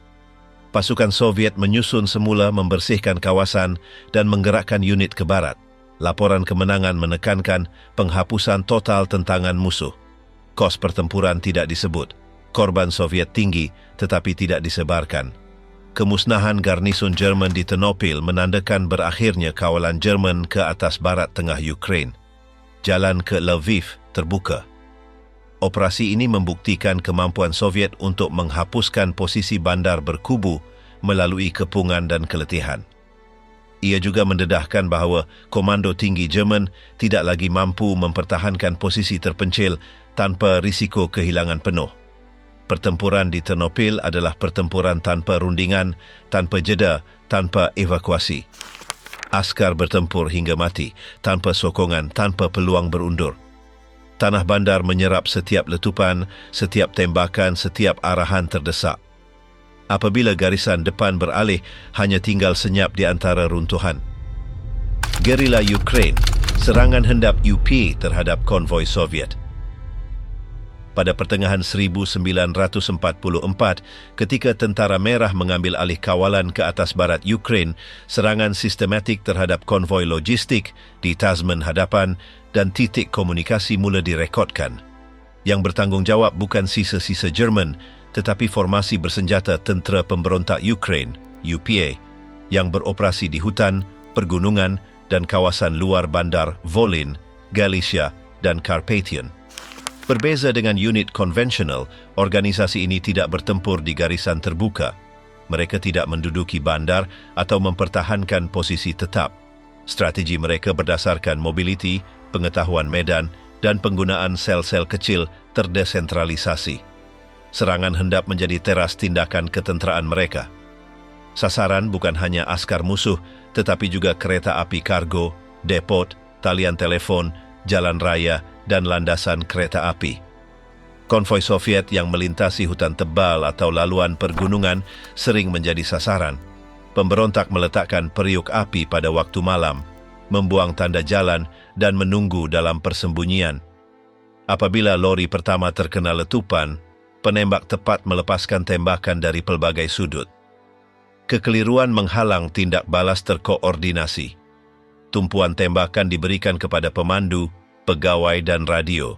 Speaker 1: Pasukan Soviet menyusun semula membersihkan kawasan dan menggerakkan unit ke barat. Laporan kemenangan menekankan penghapusan total tentangan musuh. Kos pertempuran tidak disebut. Korban Soviet tinggi tetapi tidak disebarkan. Kemusnahan garnison Jerman di Ternopil menandakan berakhirnya kawalan Jerman ke atas barat tengah Ukraine. Jalan ke Lviv terbuka. Operasi ini membuktikan kemampuan Soviet untuk menghapuskan posisi bandar berkubu melalui kepungan dan keletihan. Ia juga mendedahkan bahawa komando tinggi Jerman tidak lagi mampu mempertahankan posisi terpencil tanpa risiko kehilangan penuh. Pertempuran di Ternopil adalah pertempuran tanpa rundingan, tanpa jeda, tanpa evakuasi. Askar bertempur hingga mati, tanpa sokongan, tanpa peluang berundur. Tanah bandar menyerap setiap letupan, setiap tembakan, setiap arahan terdesak. Apabila garisan depan beralih, hanya tinggal senyap di antara runtuhan. Gerila Ukraine, serangan hendap UP terhadap konvoi Soviet. Pada pertengahan 1944, ketika Tentara Merah mengambil alih kawalan ke atas barat Ukraine, serangan sistematik terhadap konvoi logistik di Tasman hadapan dan titik komunikasi mula direkodkan. Yang bertanggungjawab bukan sisa-sisa Jerman, tetapi formasi bersenjata Tentera Pemberontak Ukraine, UPA, yang beroperasi di hutan, pergunungan dan kawasan luar bandar Volyn, Galicia dan Carpathian. Berbeza dengan unit konvensional, organisasi ini tidak bertempur di garisan terbuka. Mereka tidak menduduki bandar atau mempertahankan posisi tetap. Strategi mereka berdasarkan mobiliti, pengetahuan medan, dan penggunaan sel-sel kecil terdesentralisasi. Serangan hendap menjadi teras tindakan ketenteraan mereka. Sasaran bukan hanya askar musuh, tetapi juga kereta api kargo, depot, talian telefon, jalan raya, dan landasan kereta api. Konvoi Soviet yang melintasi hutan tebal atau laluan pergunungan sering menjadi sasaran. Pemberontak meletakkan periuk api pada waktu malam, membuang tanda jalan dan menunggu dalam persembunyian. Apabila lori pertama terkena letupan, penembak tepat melepaskan tembakan dari pelbagai sudut. Kekeliruan menghalang tindak balas terkoordinasi. Tumpuan tembakan diberikan kepada pemandu, pegawai dan radio.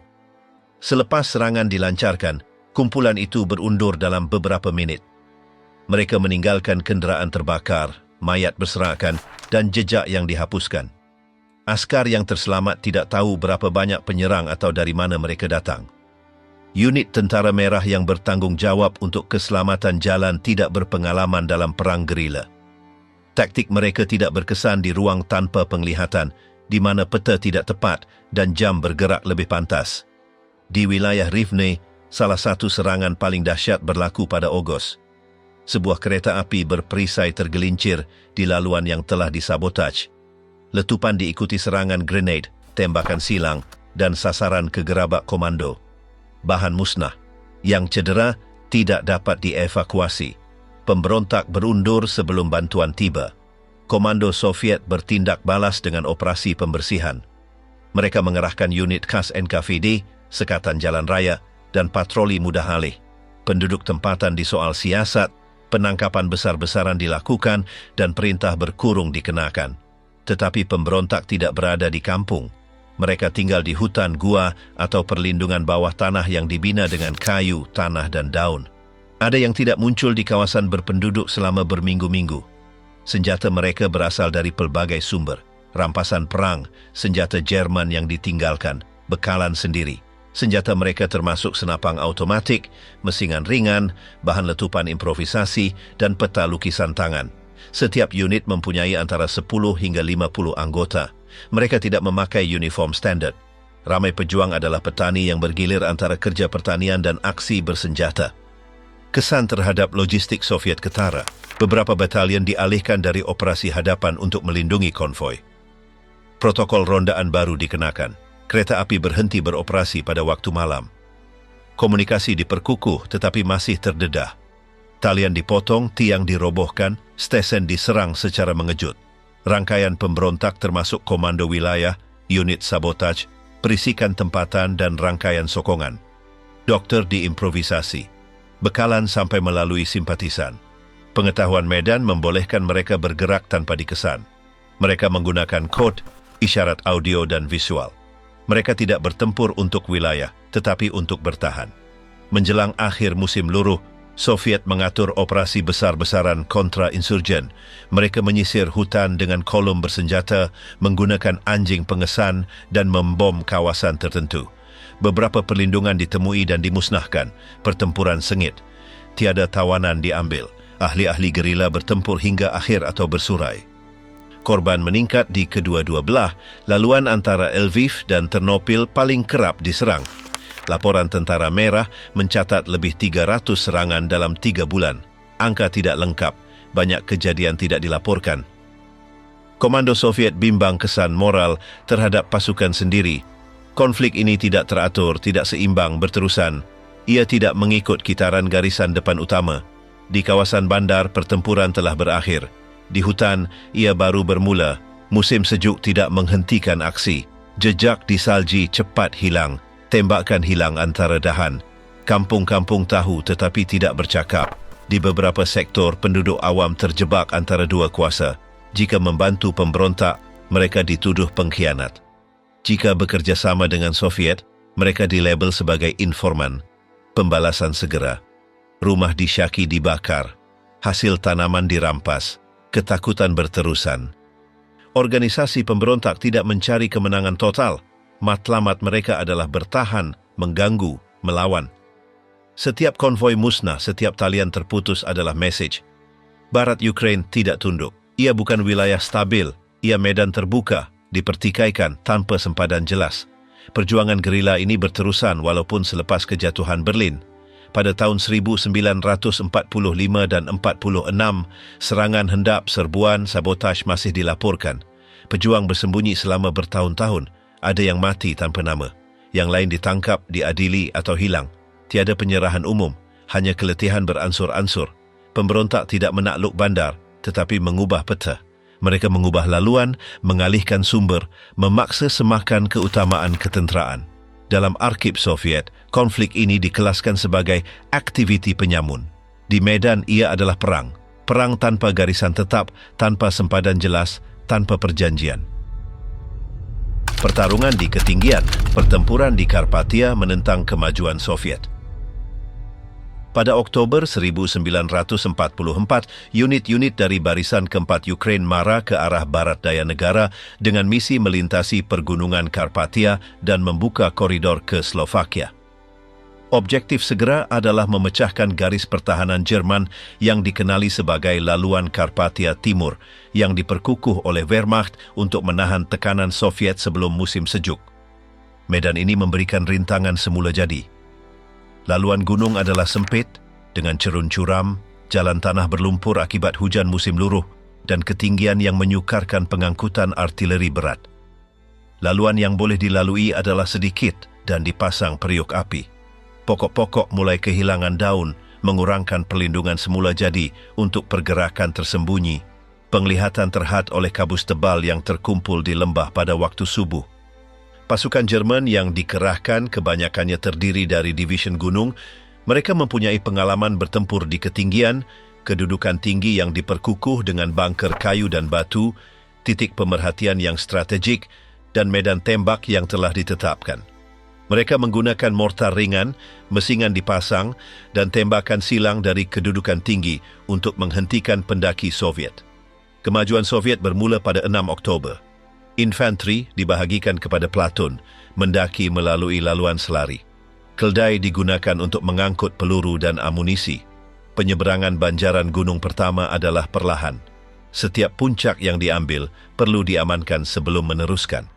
Speaker 1: Selepas serangan dilancarkan, kumpulan itu berundur dalam beberapa minit. Mereka meninggalkan kenderaan terbakar, mayat berserakan dan jejak yang dihapuskan. Askar yang terselamat tidak tahu berapa banyak penyerang atau dari mana mereka datang. Unit Tentara Merah yang bertanggungjawab untuk keselamatan jalan tidak berpengalaman dalam perang gerila. Taktik mereka tidak berkesan di ruang tanpa penglihatan, di mana peta tidak tepat dan jam bergerak lebih pantas. Di wilayah Rivne, salah satu serangan paling dahsyat berlaku pada Ogos. Sebuah kereta api berperisai tergelincir di laluan yang telah disabotaj. Letupan diikuti serangan grenade, tembakan silang, dan sasaran ke gerabak komando. Bahan musnah. Yang cedera tidak dapat dievakuasi. Pemberontak berundur sebelum bantuan tiba. Komando Soviet bertindak balas dengan operasi pembersihan. Mereka mengerahkan unit khas NKVD, sekatan jalan raya, dan patroli mudah alih. Penduduk tempatan di soal siasat, penangkapan besar-besaran dilakukan, dan perintah berkurung dikenakan. Tetapi pemberontak tidak berada di kampung. Mereka tinggal di hutan, gua, atau perlindungan bawah tanah yang dibina dengan kayu, tanah, dan daun. Ada yang tidak muncul di kawasan berpenduduk selama berminggu-minggu. Senjata mereka berasal dari pelbagai sumber. Rampasan perang, senjata Jerman yang ditinggalkan, bekalan sendiri. Senjata mereka termasuk senapang automatik, mesingan ringan, bahan letupan improvisasi, dan peta lukisan tangan. Setiap unit mempunyai antara 10 hingga 50 anggota. Mereka tidak memakai uniform standard. Ramai pejuang adalah petani yang bergilir antara kerja pertanian dan aksi bersenjata. Kesan terhadap logistik Soviet ketara. Beberapa batalion dialihkan dari operasi hadapan untuk melindungi konvoi. Protokol rondaan baru dikenakan. Kereta api berhenti beroperasi pada waktu malam. Komunikasi diperkukuh tetapi masih terdedah. Talian dipotong, tiang dirobohkan, stesen diserang secara mengejut. Rangkaian pemberontak termasuk komando wilayah, unit sabotaj, perisikan tempatan dan rangkaian sokongan. Dokter diimprovisasi. Bekalan sampai melalui simpatisan. Pengetahuan medan membolehkan mereka bergerak tanpa dikesan. Mereka menggunakan kod, isyarat audio dan visual. Mereka tidak bertempur untuk wilayah, tetapi untuk bertahan. Menjelang akhir musim luruh, Soviet mengatur operasi besar-besaran kontra insurgen. Mereka menyisir hutan dengan kolom bersenjata, menggunakan anjing pengesan dan membom kawasan tertentu. Beberapa perlindungan ditemui dan dimusnahkan. Pertempuran sengit. Tiada tawanan diambil. Ahli-ahli gerila bertempur hingga akhir atau bersurai. Korban meningkat di kedua-dua belah. Laluan antara Lviv dan Ternopil paling kerap diserang. Laporan Tentara Merah mencatat lebih 300 serangan dalam 3 bulan. Angka tidak lengkap, banyak kejadian tidak dilaporkan. Komando Soviet bimbang kesan moral terhadap pasukan sendiri. Konflik ini tidak teratur, tidak seimbang, berterusan. Ia tidak mengikut kitaran garisan depan utama. Di kawasan bandar, pertempuran telah berakhir. Di hutan, ia baru bermula. Musim sejuk tidak menghentikan aksi. Jejak di salji cepat hilang. Tembakan hilang antara dahan. Kampung-kampung tahu tetapi tidak bercakap. Di beberapa sektor, penduduk awam terjebak antara dua kuasa. Jika membantu pemberontak, mereka dituduh pengkhianat. Jika bekerjasama dengan Soviet, mereka dilabel sebagai informan. Pembalasan segera. Rumah di Shaki dibakar. Hasil tanaman dirampas. Ketakutan berterusan. Organisasi pemberontak tidak mencari kemenangan total. Matlamat mereka adalah bertahan, mengganggu, melawan. Setiap konvoi musnah, setiap talian terputus adalah mesej. Barat Ukraine tidak tunduk. Ia bukan wilayah stabil, ia medan terbuka, dipertikaikan tanpa sempadan jelas. Perjuangan gerila ini berterusan walaupun selepas kejatuhan Berlin. Pada tahun 1945 dan 46, serangan hendap, serbuan, sabotaj masih dilaporkan. Pejuang bersembunyi selama bertahun-tahun. Ada yang mati tanpa nama. Yang lain ditangkap, diadili atau hilang. Tiada penyerahan umum, hanya keletihan beransur-ansur. Pemberontak tidak menakluk bandar, tetapi mengubah peta. Mereka mengubah laluan, mengalihkan sumber, memaksa semakan keutamaan ketenteraan. Dalam arsip Soviet, konflik ini dikelaskan sebagai aktiviti penyamun. Di medan ia adalah perang. Perang tanpa garisan tetap, tanpa sempadan jelas, tanpa perjanjian. Pertarungan di ketinggian, pertempuran di Karpatia menentang kemajuan Soviet. Pada Oktober 1944, unit-unit dari Barisan Keempat Ukraine marah ke arah barat daya negara dengan misi melintasi pergunungan Karpatia dan membuka koridor ke Slovakia. Objektif segera adalah memecahkan garis pertahanan Jerman yang dikenali sebagai Laluan Karpatia Timur yang diperkukuh oleh Wehrmacht untuk menahan tekanan Soviet sebelum musim sejuk. Medan ini memberikan rintangan semula jadi. Laluan gunung adalah sempit, dengan cerun curam, jalan tanah berlumpur akibat hujan musim luruh, dan ketinggian yang menyukarkan pengangkutan artileri berat. Laluan yang boleh dilalui adalah sedikit dan dipasang periuk api. Pokok-pokok mulai kehilangan daun, mengurangkan perlindungan semula jadi untuk pergerakan tersembunyi. Penglihatan terhad oleh kabus tebal yang terkumpul di lembah pada waktu subuh. Pasukan Jerman yang dikerahkan kebanyakannya terdiri dari division gunung. Mereka mempunyai pengalaman bertempur di ketinggian, kedudukan tinggi yang diperkukuh dengan bunker kayu dan batu, titik pemerhatian yang strategik, dan medan tembak yang telah ditetapkan. Mereka menggunakan mortar ringan, mesingan dipasang, dan tembakan silang dari kedudukan tinggi untuk menghentikan pendaki Soviet. Kemajuan Soviet bermula pada 6 Oktober. Infanteri dibahagikan kepada platon, mendaki melalui laluan selari. Keldai digunakan untuk mengangkut peluru dan amunisi. Penyeberangan banjaran gunung pertama adalah perlahan. Setiap puncak yang diambil perlu diamankan sebelum meneruskan.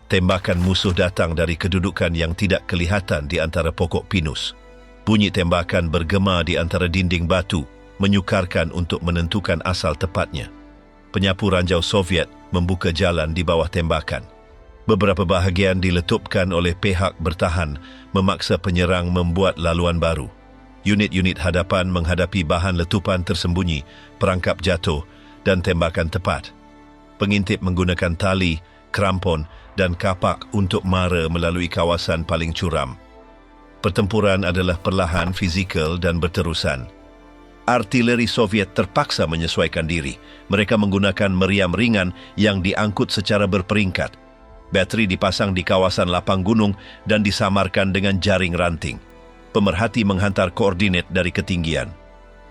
Speaker 1: Tembakan musuh datang dari kedudukan yang tidak kelihatan di antara pokok pinus. Bunyi tembakan bergema di antara dinding batu, menyukarkan untuk menentukan asal tepatnya. Penyapu ranjau Soviet membuka jalan di bawah tembakan. Beberapa bahagian diletupkan oleh pihak bertahan, memaksa penyerang membuat laluan baru. Unit-unit hadapan menghadapi bahan letupan tersembunyi, perangkap jatuh, dan tembakan tepat. Pengintip menggunakan tali, krampon, dan kapak untuk mara melalui kawasan paling curam. Pertempuran adalah perlahan, fizikal dan berterusan. Artileri Soviet terpaksa menyesuaikan diri. Mereka menggunakan meriam ringan yang diangkut secara berperingkat. Bateri dipasang di kawasan lapang gunung dan disamarkan dengan jaring ranting. Pemerhati menghantar koordinat dari ketinggian.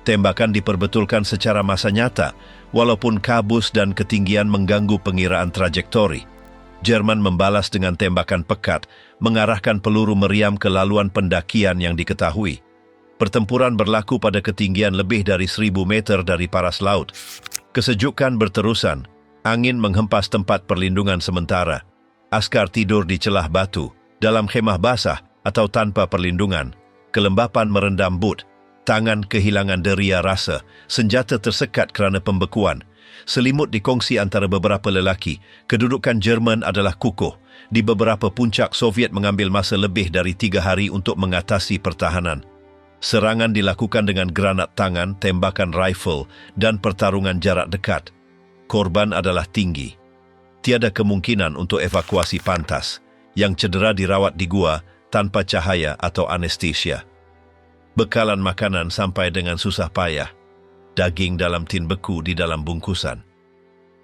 Speaker 1: Tembakan diperbetulkan secara masa nyata, walaupun kabus dan ketinggian mengganggu pengiraan trajektori. Jerman membalas dengan tembakan pekat, mengarahkan peluru meriam ke laluan pendakian yang diketahui. Pertempuran berlaku pada ketinggian lebih dari 1.000 meter dari paras laut. Kesejukan berterusan, angin menghempas tempat perlindungan sementara. Askar tidur di celah batu, dalam khemah basah atau tanpa perlindungan. Kelembapan merendam boot, tangan kehilangan deria rasa, senjata tersekat kerana pembekuan. Selimut dikongsi antara beberapa lelaki. Kedudukan Jerman adalah kukuh. Di beberapa puncak, Soviet mengambil masa lebih dari 3 hari untuk mengatasi pertahanan. Serangan dilakukan dengan granat tangan, tembakan rifle, dan pertarungan jarak dekat. Korban adalah tinggi. Tiada kemungkinan untuk evakuasi pantas. Yang cedera dirawat di gua tanpa cahaya atau anestesia. Bekalan makanan sampai dengan susah payah. Daging dalam tin beku di dalam bungkusan.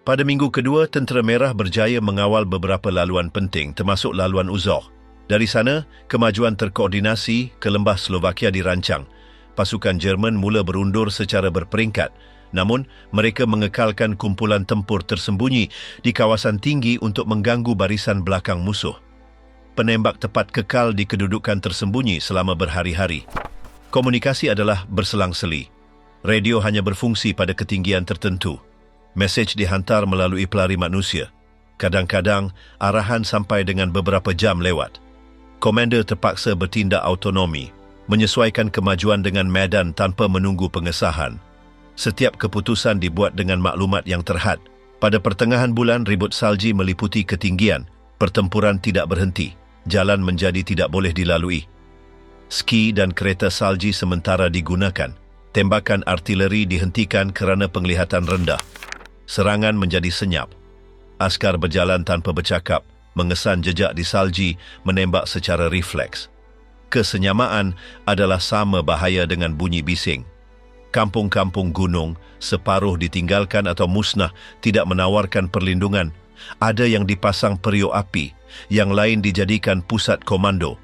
Speaker 1: Pada minggu kedua, Tentera Merah berjaya mengawal beberapa laluan penting, termasuk laluan Uzok. Dari sana, kemajuan terkoordinasi ke lembah Slovakia dirancang. Pasukan Jerman mula berundur secara berperingkat, namun mereka mengekalkan kumpulan tempur tersembunyi di kawasan tinggi untuk mengganggu barisan belakang musuh. Penembak tepat kekal di kedudukan tersembunyi selama berhari-hari. Komunikasi adalah berselang-seli. Radio hanya berfungsi pada ketinggian tertentu. Mesej dihantar melalui pelari manusia. Kadang-kadang, arahan sampai dengan beberapa jam lewat. Komander terpaksa bertindak autonomi, menyesuaikan kemajuan dengan medan tanpa menunggu pengesahan. Setiap keputusan dibuat dengan maklumat yang terhad. Pada pertengahan bulan, ribut salji meliputi ketinggian. Pertempuran tidak berhenti. Jalan menjadi tidak boleh dilalui. Ski dan kereta salji sementara digunakan. Tembakan artileri dihentikan kerana penglihatan rendah. Serangan menjadi senyap. Askar berjalan tanpa bercakap, mengesan jejak di salji, menembak secara refleks. Kesenyamaan adalah sama bahaya dengan bunyi bising. Kampung-kampung gunung, separuh ditinggalkan atau musnah, tidak menawarkan perlindungan. Ada yang dipasang periuk api, yang lain dijadikan pusat komando.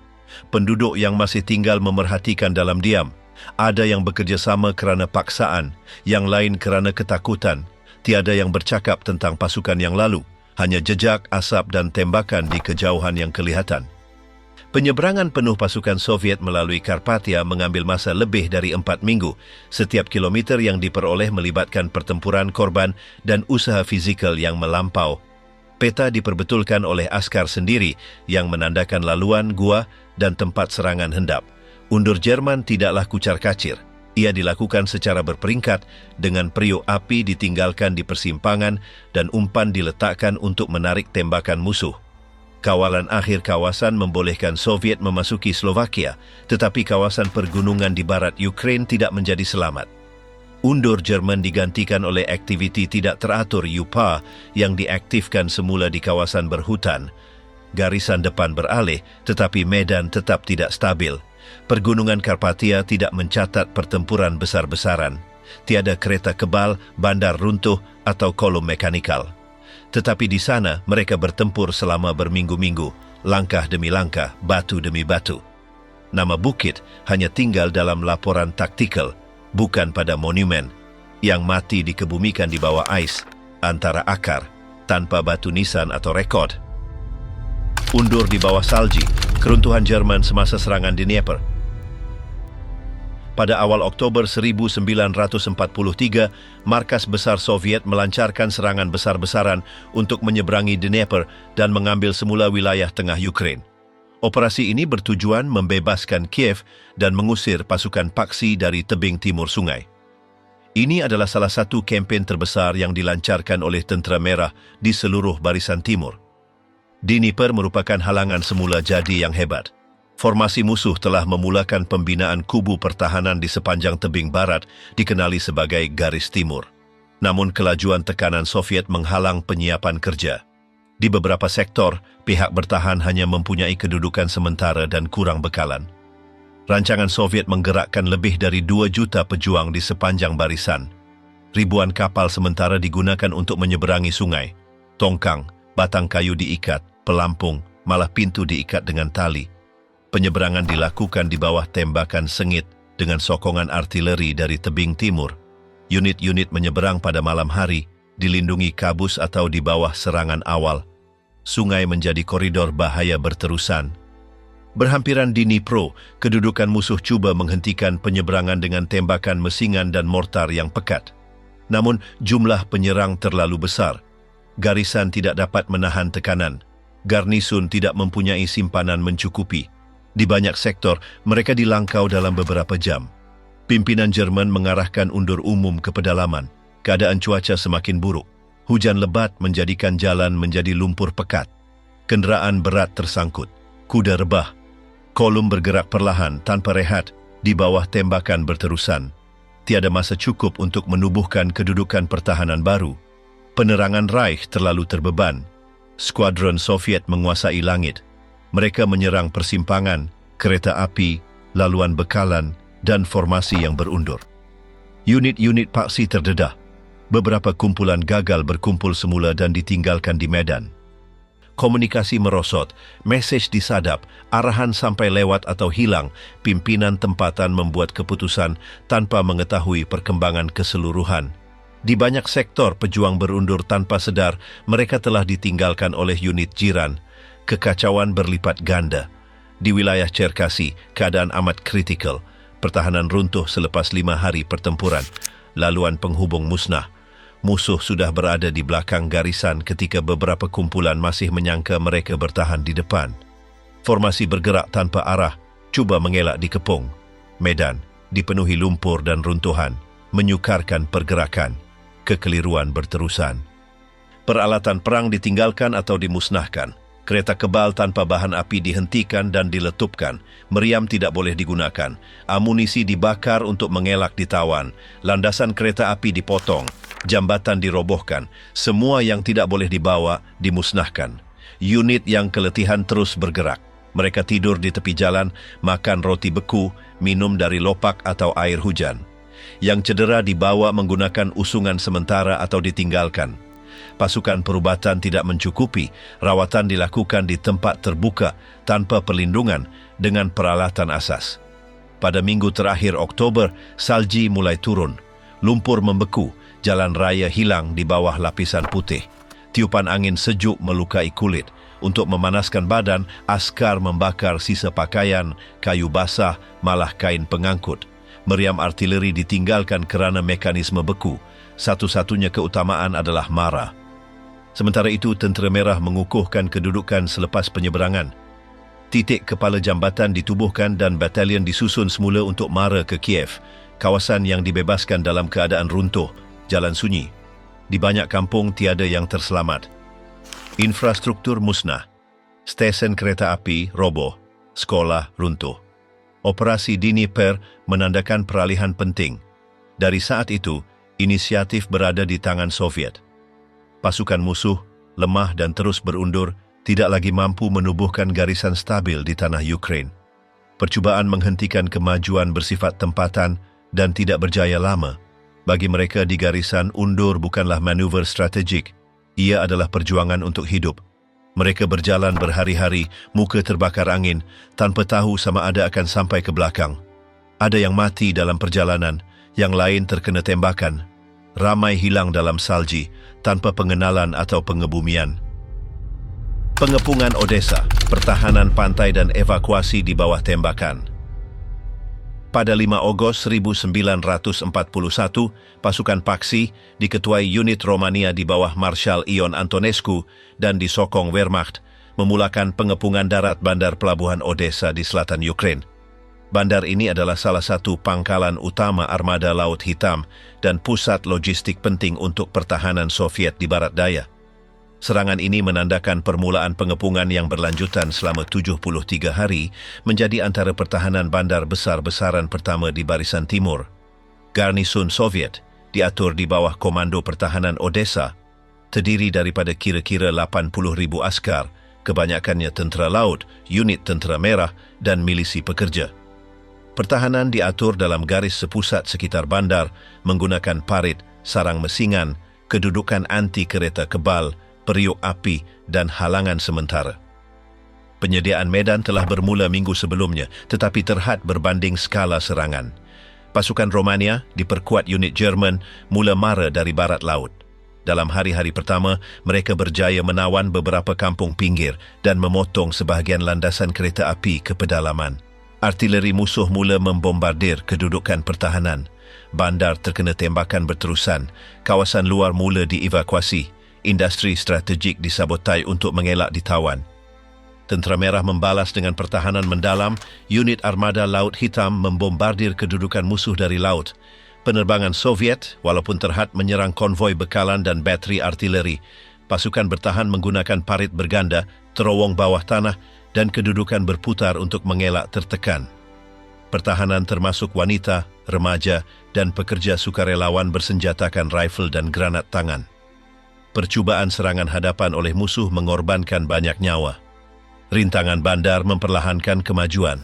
Speaker 1: Penduduk yang masih tinggal memerhatikan dalam diam. Ada yang bekerjasama kerana paksaan, yang lain kerana ketakutan. Tiada yang bercakap tentang pasukan yang lalu. Hanya jejak, asap dan tembakan di kejauhan yang kelihatan. Penyeberangan penuh pasukan Soviet melalui Karpatia mengambil masa lebih dari 4 minggu. Setiap kilometer yang diperoleh melibatkan pertempuran korban dan usaha fizikal yang melampau. Peta diperbetulkan oleh askar sendiri yang menandakan laluan, gua dan tempat serangan hendap. Undur Jerman tidaklah kucar-kacir. Ia dilakukan secara berperingkat dengan periuk api ditinggalkan di persimpangan dan umpan diletakkan untuk menarik tembakan musuh. Kawalan akhir kawasan membolehkan Soviet memasuki Slovakia, tetapi kawasan pergunungan di barat Ukraine tidak menjadi selamat. Undur Jerman digantikan oleh aktiviti tidak teratur UPA yang diaktifkan semula di kawasan berhutan. Garisan depan beralih, tetapi medan tetap tidak stabil. Pergunungan Karpatia tidak mencatat pertempuran besar-besaran. Tiada kereta kebal, bandar runtuh atau kolom mekanikal. Tetapi di sana mereka bertempur selama berminggu-minggu, langkah demi langkah, batu demi batu. Nama bukit hanya tinggal dalam laporan taktikal, bukan pada monumen, yang mati dikebumikan di bawah ais, antara akar, tanpa batu nisan atau rekod. Undur di bawah salji, keruntuhan Jerman semasa serangan di Dnieper. Pada awal Oktober 1943, markas besar Soviet melancarkan serangan besar-besaran untuk menyeberangi Dnieper dan mengambil semula wilayah tengah Ukraine. Operasi ini bertujuan membebaskan Kiev dan mengusir pasukan Paksi dari tebing timur sungai. Ini adalah salah satu kempen terbesar yang dilancarkan oleh Tentera Merah di seluruh barisan timur. Dnieper merupakan halangan semula jadi yang hebat. Formasi musuh telah memulakan pembinaan kubu pertahanan di sepanjang tebing barat dikenali sebagai Garis Timur. Namun kelajuan tekanan Soviet menghalang penyiapan kerja. Di beberapa sektor, pihak bertahan hanya mempunyai kedudukan sementara dan kurang bekalan. Rancangan Soviet menggerakkan lebih dari 2 juta pejuang di sepanjang barisan. Ribuan kapal sementara digunakan untuk menyeberangi sungai. Tongkang, batang kayu diikat, pelampung, malah pintu diikat dengan tali. Penyeberangan dilakukan di bawah tembakan sengit dengan sokongan artileri dari tebing timur. Unit-unit menyeberang pada malam hari, dilindungi kabus atau di bawah serangan awal. Sungai menjadi koridor bahaya berterusan. Berhampiran di Dnipro, kedudukan musuh cuba menghentikan penyeberangan dengan tembakan mesingan dan mortar yang pekat. Namun, jumlah penyerang terlalu besar. Garisan tidak dapat menahan tekanan. Garnisun tidak mempunyai simpanan mencukupi. Di banyak sektor, mereka dilangkau dalam beberapa jam. Pimpinan Jerman mengarahkan undur umum ke pedalaman. Keadaan cuaca semakin buruk. Hujan lebat menjadikan jalan menjadi lumpur pekat. Kenderaan berat tersangkut. Kuda rebah. Kolum bergerak perlahan tanpa rehat di bawah tembakan berterusan. Tiada masa cukup untuk menubuhkan kedudukan pertahanan baru. Penerangan Reich terlalu terbeban. Skuadron Soviet menguasai langit. Mereka menyerang persimpangan, kereta api, laluan bekalan, dan formasi yang berundur. Unit-unit paksi terdedah. Beberapa kumpulan gagal berkumpul semula dan ditinggalkan di medan. Komunikasi merosot, mesej disadap, arahan sampai lewat atau hilang, pimpinan tempatan membuat keputusan tanpa mengetahui perkembangan keseluruhan. Di banyak sektor pejuang berundur tanpa sadar, mereka telah ditinggalkan oleh unit jiran. Kekacauan berlipat ganda. Di wilayah Cherkasy, keadaan amat kritikal. Pertahanan runtuh selepas 5 hari pertempuran. Laluan penghubung musnah. Musuh sudah berada di belakang garisan ketika beberapa kumpulan masih menyangka mereka bertahan di depan. Formasi bergerak tanpa arah, cuba mengelak dikepung. Medan dipenuhi lumpur dan runtuhan, menyukarkan pergerakan. Kekeliruan berterusan. Peralatan perang ditinggalkan atau dimusnahkan. Kereta kebal tanpa bahan api dihentikan dan diletupkan. Meriam tidak boleh digunakan. Amunisi dibakar untuk mengelak ditawan. Landasan kereta api dipotong. Jambatan dirobohkan. Semua yang tidak boleh dibawa dimusnahkan. Unit yang keletihan terus bergerak. Mereka tidur di tepi jalan, makan roti beku, minum dari lopak atau air hujan. Yang cedera dibawa menggunakan usungan sementara atau ditinggalkan. Pasukan perubatan tidak mencukupi, rawatan dilakukan di tempat terbuka tanpa perlindungan dengan peralatan asas. Pada minggu terakhir Oktober, salji mulai turun. Lumpur membeku, jalan raya hilang di bawah lapisan putih. Tiupan angin sejuk melukai kulit. Untuk memanaskan badan, askar membakar sisa pakaian, kayu basah, malah kain pengangkut. Meriam artileri ditinggalkan kerana mekanisme beku. Satu-satunya keutamaan adalah marah. Sementara itu, Tentera Merah mengukuhkan kedudukan selepas penyeberangan. Titik kepala jambatan ditubuhkan dan batalion disusun semula untuk mara ke Kiev, kawasan yang dibebaskan dalam keadaan runtuh, jalan sunyi. Di banyak kampung tiada yang terselamat. Infrastruktur musnah. Stesen kereta api roboh, sekolah runtuh. Operasi Dnipro menandakan peralihan penting. Dari saat itu, inisiatif berada di tangan Soviet. Pasukan musuh, lemah dan terus berundur, tidak lagi mampu menubuhkan garisan stabil di tanah Ukraine. Percubaan menghentikan kemajuan bersifat tempatan dan tidak berjaya lama. Bagi mereka di garisan, undur bukanlah manuver strategik. Ia adalah perjuangan untuk hidup. Mereka berjalan berhari-hari, muka terbakar angin, tanpa tahu sama ada akan sampai ke belakang. Ada yang mati dalam perjalanan, yang lain terkena tembakan. Ramai hilang dalam salji, tanpa pengenalan atau pengebumian. Pengepungan Odessa, pertahanan pantai dan evakuasi di bawah tembakan. Pada 5 Ogos 1941, pasukan Paksi diketuai unit Romania di bawah Marshal Ion Antonescu dan disokong Wehrmacht memulakan pengepungan darat bandar pelabuhan Odessa di selatan Ukraine. Bandar ini adalah salah satu pangkalan utama armada Laut Hitam dan pusat logistik penting untuk pertahanan Soviet di barat daya. Serangan ini menandakan permulaan pengepungan yang berlanjutan selama 73 hari menjadi antara pertahanan bandar besar-besaran pertama di barisan timur. Garnisun Soviet diatur di bawah Komando Pertahanan Odessa, terdiri daripada kira-kira 80,000 askar, kebanyakannya tentera laut, unit Tentera Merah dan milisi pekerja. Pertahanan diatur dalam garis sepusat sekitar bandar menggunakan parit, sarang mesingan, kedudukan anti kereta kebal, periuk api dan halangan sementara. Penyediaan medan telah bermula minggu sebelumnya tetapi terhad berbanding skala serangan. Pasukan Romania diperkuat unit Jerman mula mara dari barat laut. Dalam hari-hari pertama, mereka berjaya menawan beberapa kampung pinggir dan memotong sebahagian landasan kereta api ke pedalaman. Artileri musuh mula membombardir kedudukan pertahanan. Bandar terkena tembakan berterusan. Kawasan luar mula dievakuasi. Industri strategik disabotai untuk mengelak ditawan. Tentera Merah membalas dengan pertahanan mendalam. Unit Armada Laut Hitam membombardir kedudukan musuh dari laut. Penerbangan Soviet, walaupun terhad menyerang konvoi bekalan dan bateri artileri, pasukan bertahan menggunakan parit berganda, terowong bawah tanah dan kedudukan berputar untuk mengelak tertekan. Pertahanan termasuk wanita, remaja dan pekerja sukarelawan bersenjatakan rifle dan granat tangan. Percubaan serangan hadapan oleh musuh mengorbankan banyak nyawa. Rintangan bandar memperlahankan kemajuan.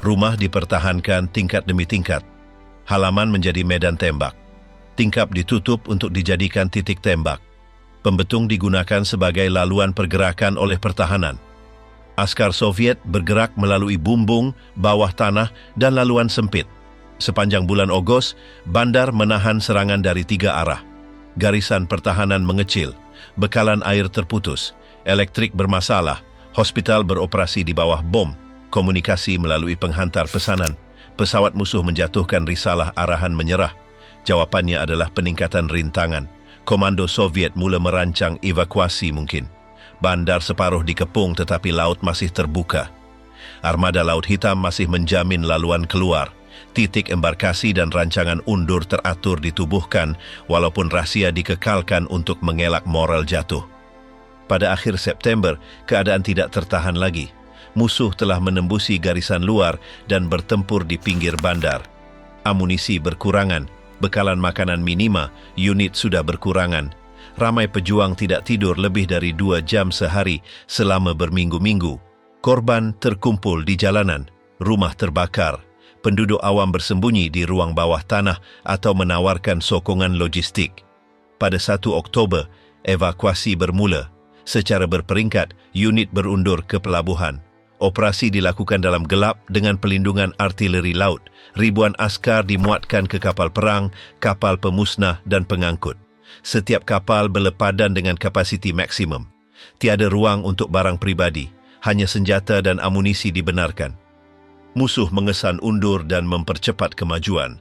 Speaker 1: Rumah dipertahankan tingkat demi tingkat. Halaman menjadi medan tembak. Tingkap ditutup untuk dijadikan titik tembak. Pembetung digunakan sebagai laluan pergerakan oleh pertahanan. Askar Soviet bergerak melalui bumbung, bawah tanah dan laluan sempit. Sepanjang bulan Ogos, bandar menahan serangan dari 3 arah. Garisan pertahanan mengecil, bekalan air terputus, elektrik bermasalah, hospital beroperasi di bawah bom, komunikasi melalui penghantar pesanan, pesawat musuh menjatuhkan risalah arahan menyerah. Jawapannya adalah peningkatan rintangan. Komando Soviet mula merancang evakuasi mungkin. Bandar separuh dikepung tetapi laut masih terbuka. Armada Laut Hitam masih menjamin laluan keluar. Titik embarkasi dan rancangan undur teratur ditubuhkan walaupun rahsia dikekalkan untuk mengelak moral jatuh. Pada akhir September, keadaan tidak tertahan lagi. Musuh telah menembusi garisan luar dan bertempur di pinggir bandar. Amunisi berkurangan, bekalan makanan minima, unit sudah berkurangan. Ramai pejuang tidak tidur lebih dari 2 jam sehari selama berminggu-minggu. Korban terkumpul di jalanan, rumah terbakar. Penduduk awam bersembunyi di ruang bawah tanah atau menawarkan sokongan logistik. Pada 1 Oktober, evakuasi bermula. Secara berperingkat, unit berundur ke pelabuhan. Operasi dilakukan dalam gelap dengan pelindungan artileri laut. Ribuan askar dimuatkan ke kapal perang, kapal pemusnah dan pengangkut. Setiap kapal berlepadan dengan kapasiti maksimum. Tiada ruang untuk barang pribadi, hanya senjata dan amunisi dibenarkan. Musuh mengesan undur dan mempercepat kemajuan.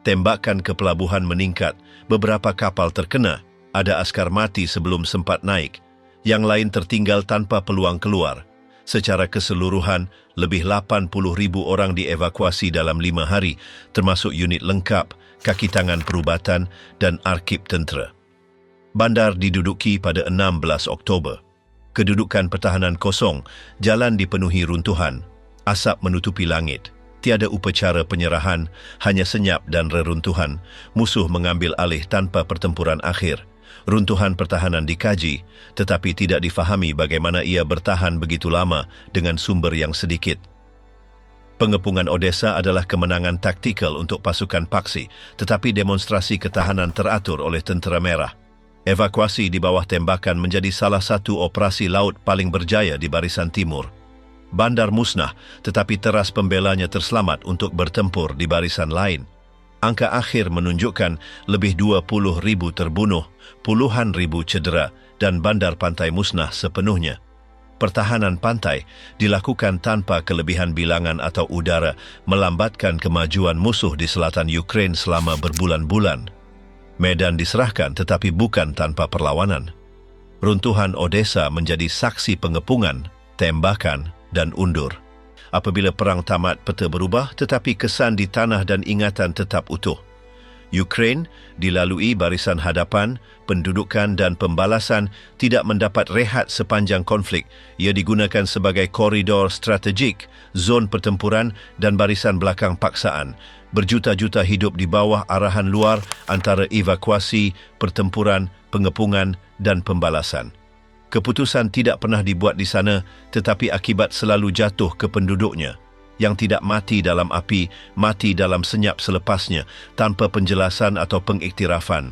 Speaker 1: Tembakan ke pelabuhan meningkat, beberapa kapal terkena, ada askar mati sebelum sempat naik. Yang lain tertinggal tanpa peluang keluar. Secara keseluruhan, lebih 80,000 orang dievakuasi dalam 5 hari, termasuk unit lengkap, kaki tangan perubatan dan arkib tentera. Bandar diduduki pada 16 Oktober. Kedudukan pertahanan kosong, jalan dipenuhi runtuhan, asap menutupi langit. Tiada upacara penyerahan, hanya senyap dan reruntuhan. Musuh mengambil alih tanpa pertempuran akhir. Runtuhan pertahanan dikaji, tetapi tidak difahami bagaimana ia bertahan begitu lama dengan sumber yang sedikit. Pengepungan Odessa adalah kemenangan taktikal untuk pasukan Paksi, tetapi demonstrasi ketahanan teratur oleh Tentera Merah. Evakuasi di bawah tembakan menjadi salah satu operasi laut paling berjaya di barisan timur. Bandar musnah, tetapi teras pembelanya terselamat untuk bertempur di barisan lain. Angka akhir menunjukkan lebih 20,000 terbunuh, puluhan ribu cedera dan bandar pantai musnah sepenuhnya. Pertahanan pantai dilakukan tanpa kelebihan bilangan atau udara, melambatkan kemajuan musuh di selatan Ukraine selama berbulan-bulan. Medan diserahkan tetapi bukan tanpa perlawanan. Runtuhan Odessa menjadi saksi pengepungan, tembakan dan undur. Apabila perang tamat, peta berubah tetapi kesan di tanah dan ingatan tetap utuh. Ukraine dilalui barisan hadapan, pendudukan dan pembalasan tidak mendapat rehat sepanjang konflik. Ia digunakan sebagai koridor strategik, zon pertempuran dan barisan belakang paksaan. Berjuta-juta hidup di bawah arahan luar antara evakuasi, pertempuran, pengepungan dan pembalasan. Keputusan tidak pernah dibuat di sana tetapi akibat selalu jatuh ke penduduknya. Yang tidak mati dalam api, mati dalam senyap selepasnya, tanpa penjelasan atau pengiktirafan.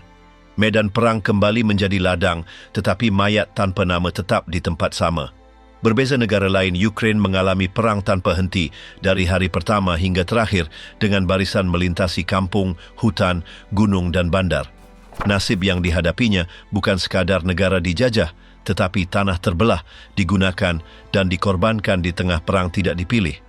Speaker 1: Medan perang kembali menjadi ladang, tetapi mayat tanpa nama tetap di tempat sama. Berbeza negara lain, Ukraine mengalami perang tanpa henti dari hari pertama hingga terakhir dengan barisan melintasi kampung, hutan, gunung dan bandar. Nasib yang dihadapinya bukan sekadar negara dijajah, tetapi tanah terbelah, digunakan dan dikorbankan di tengah perang tidak dipilih.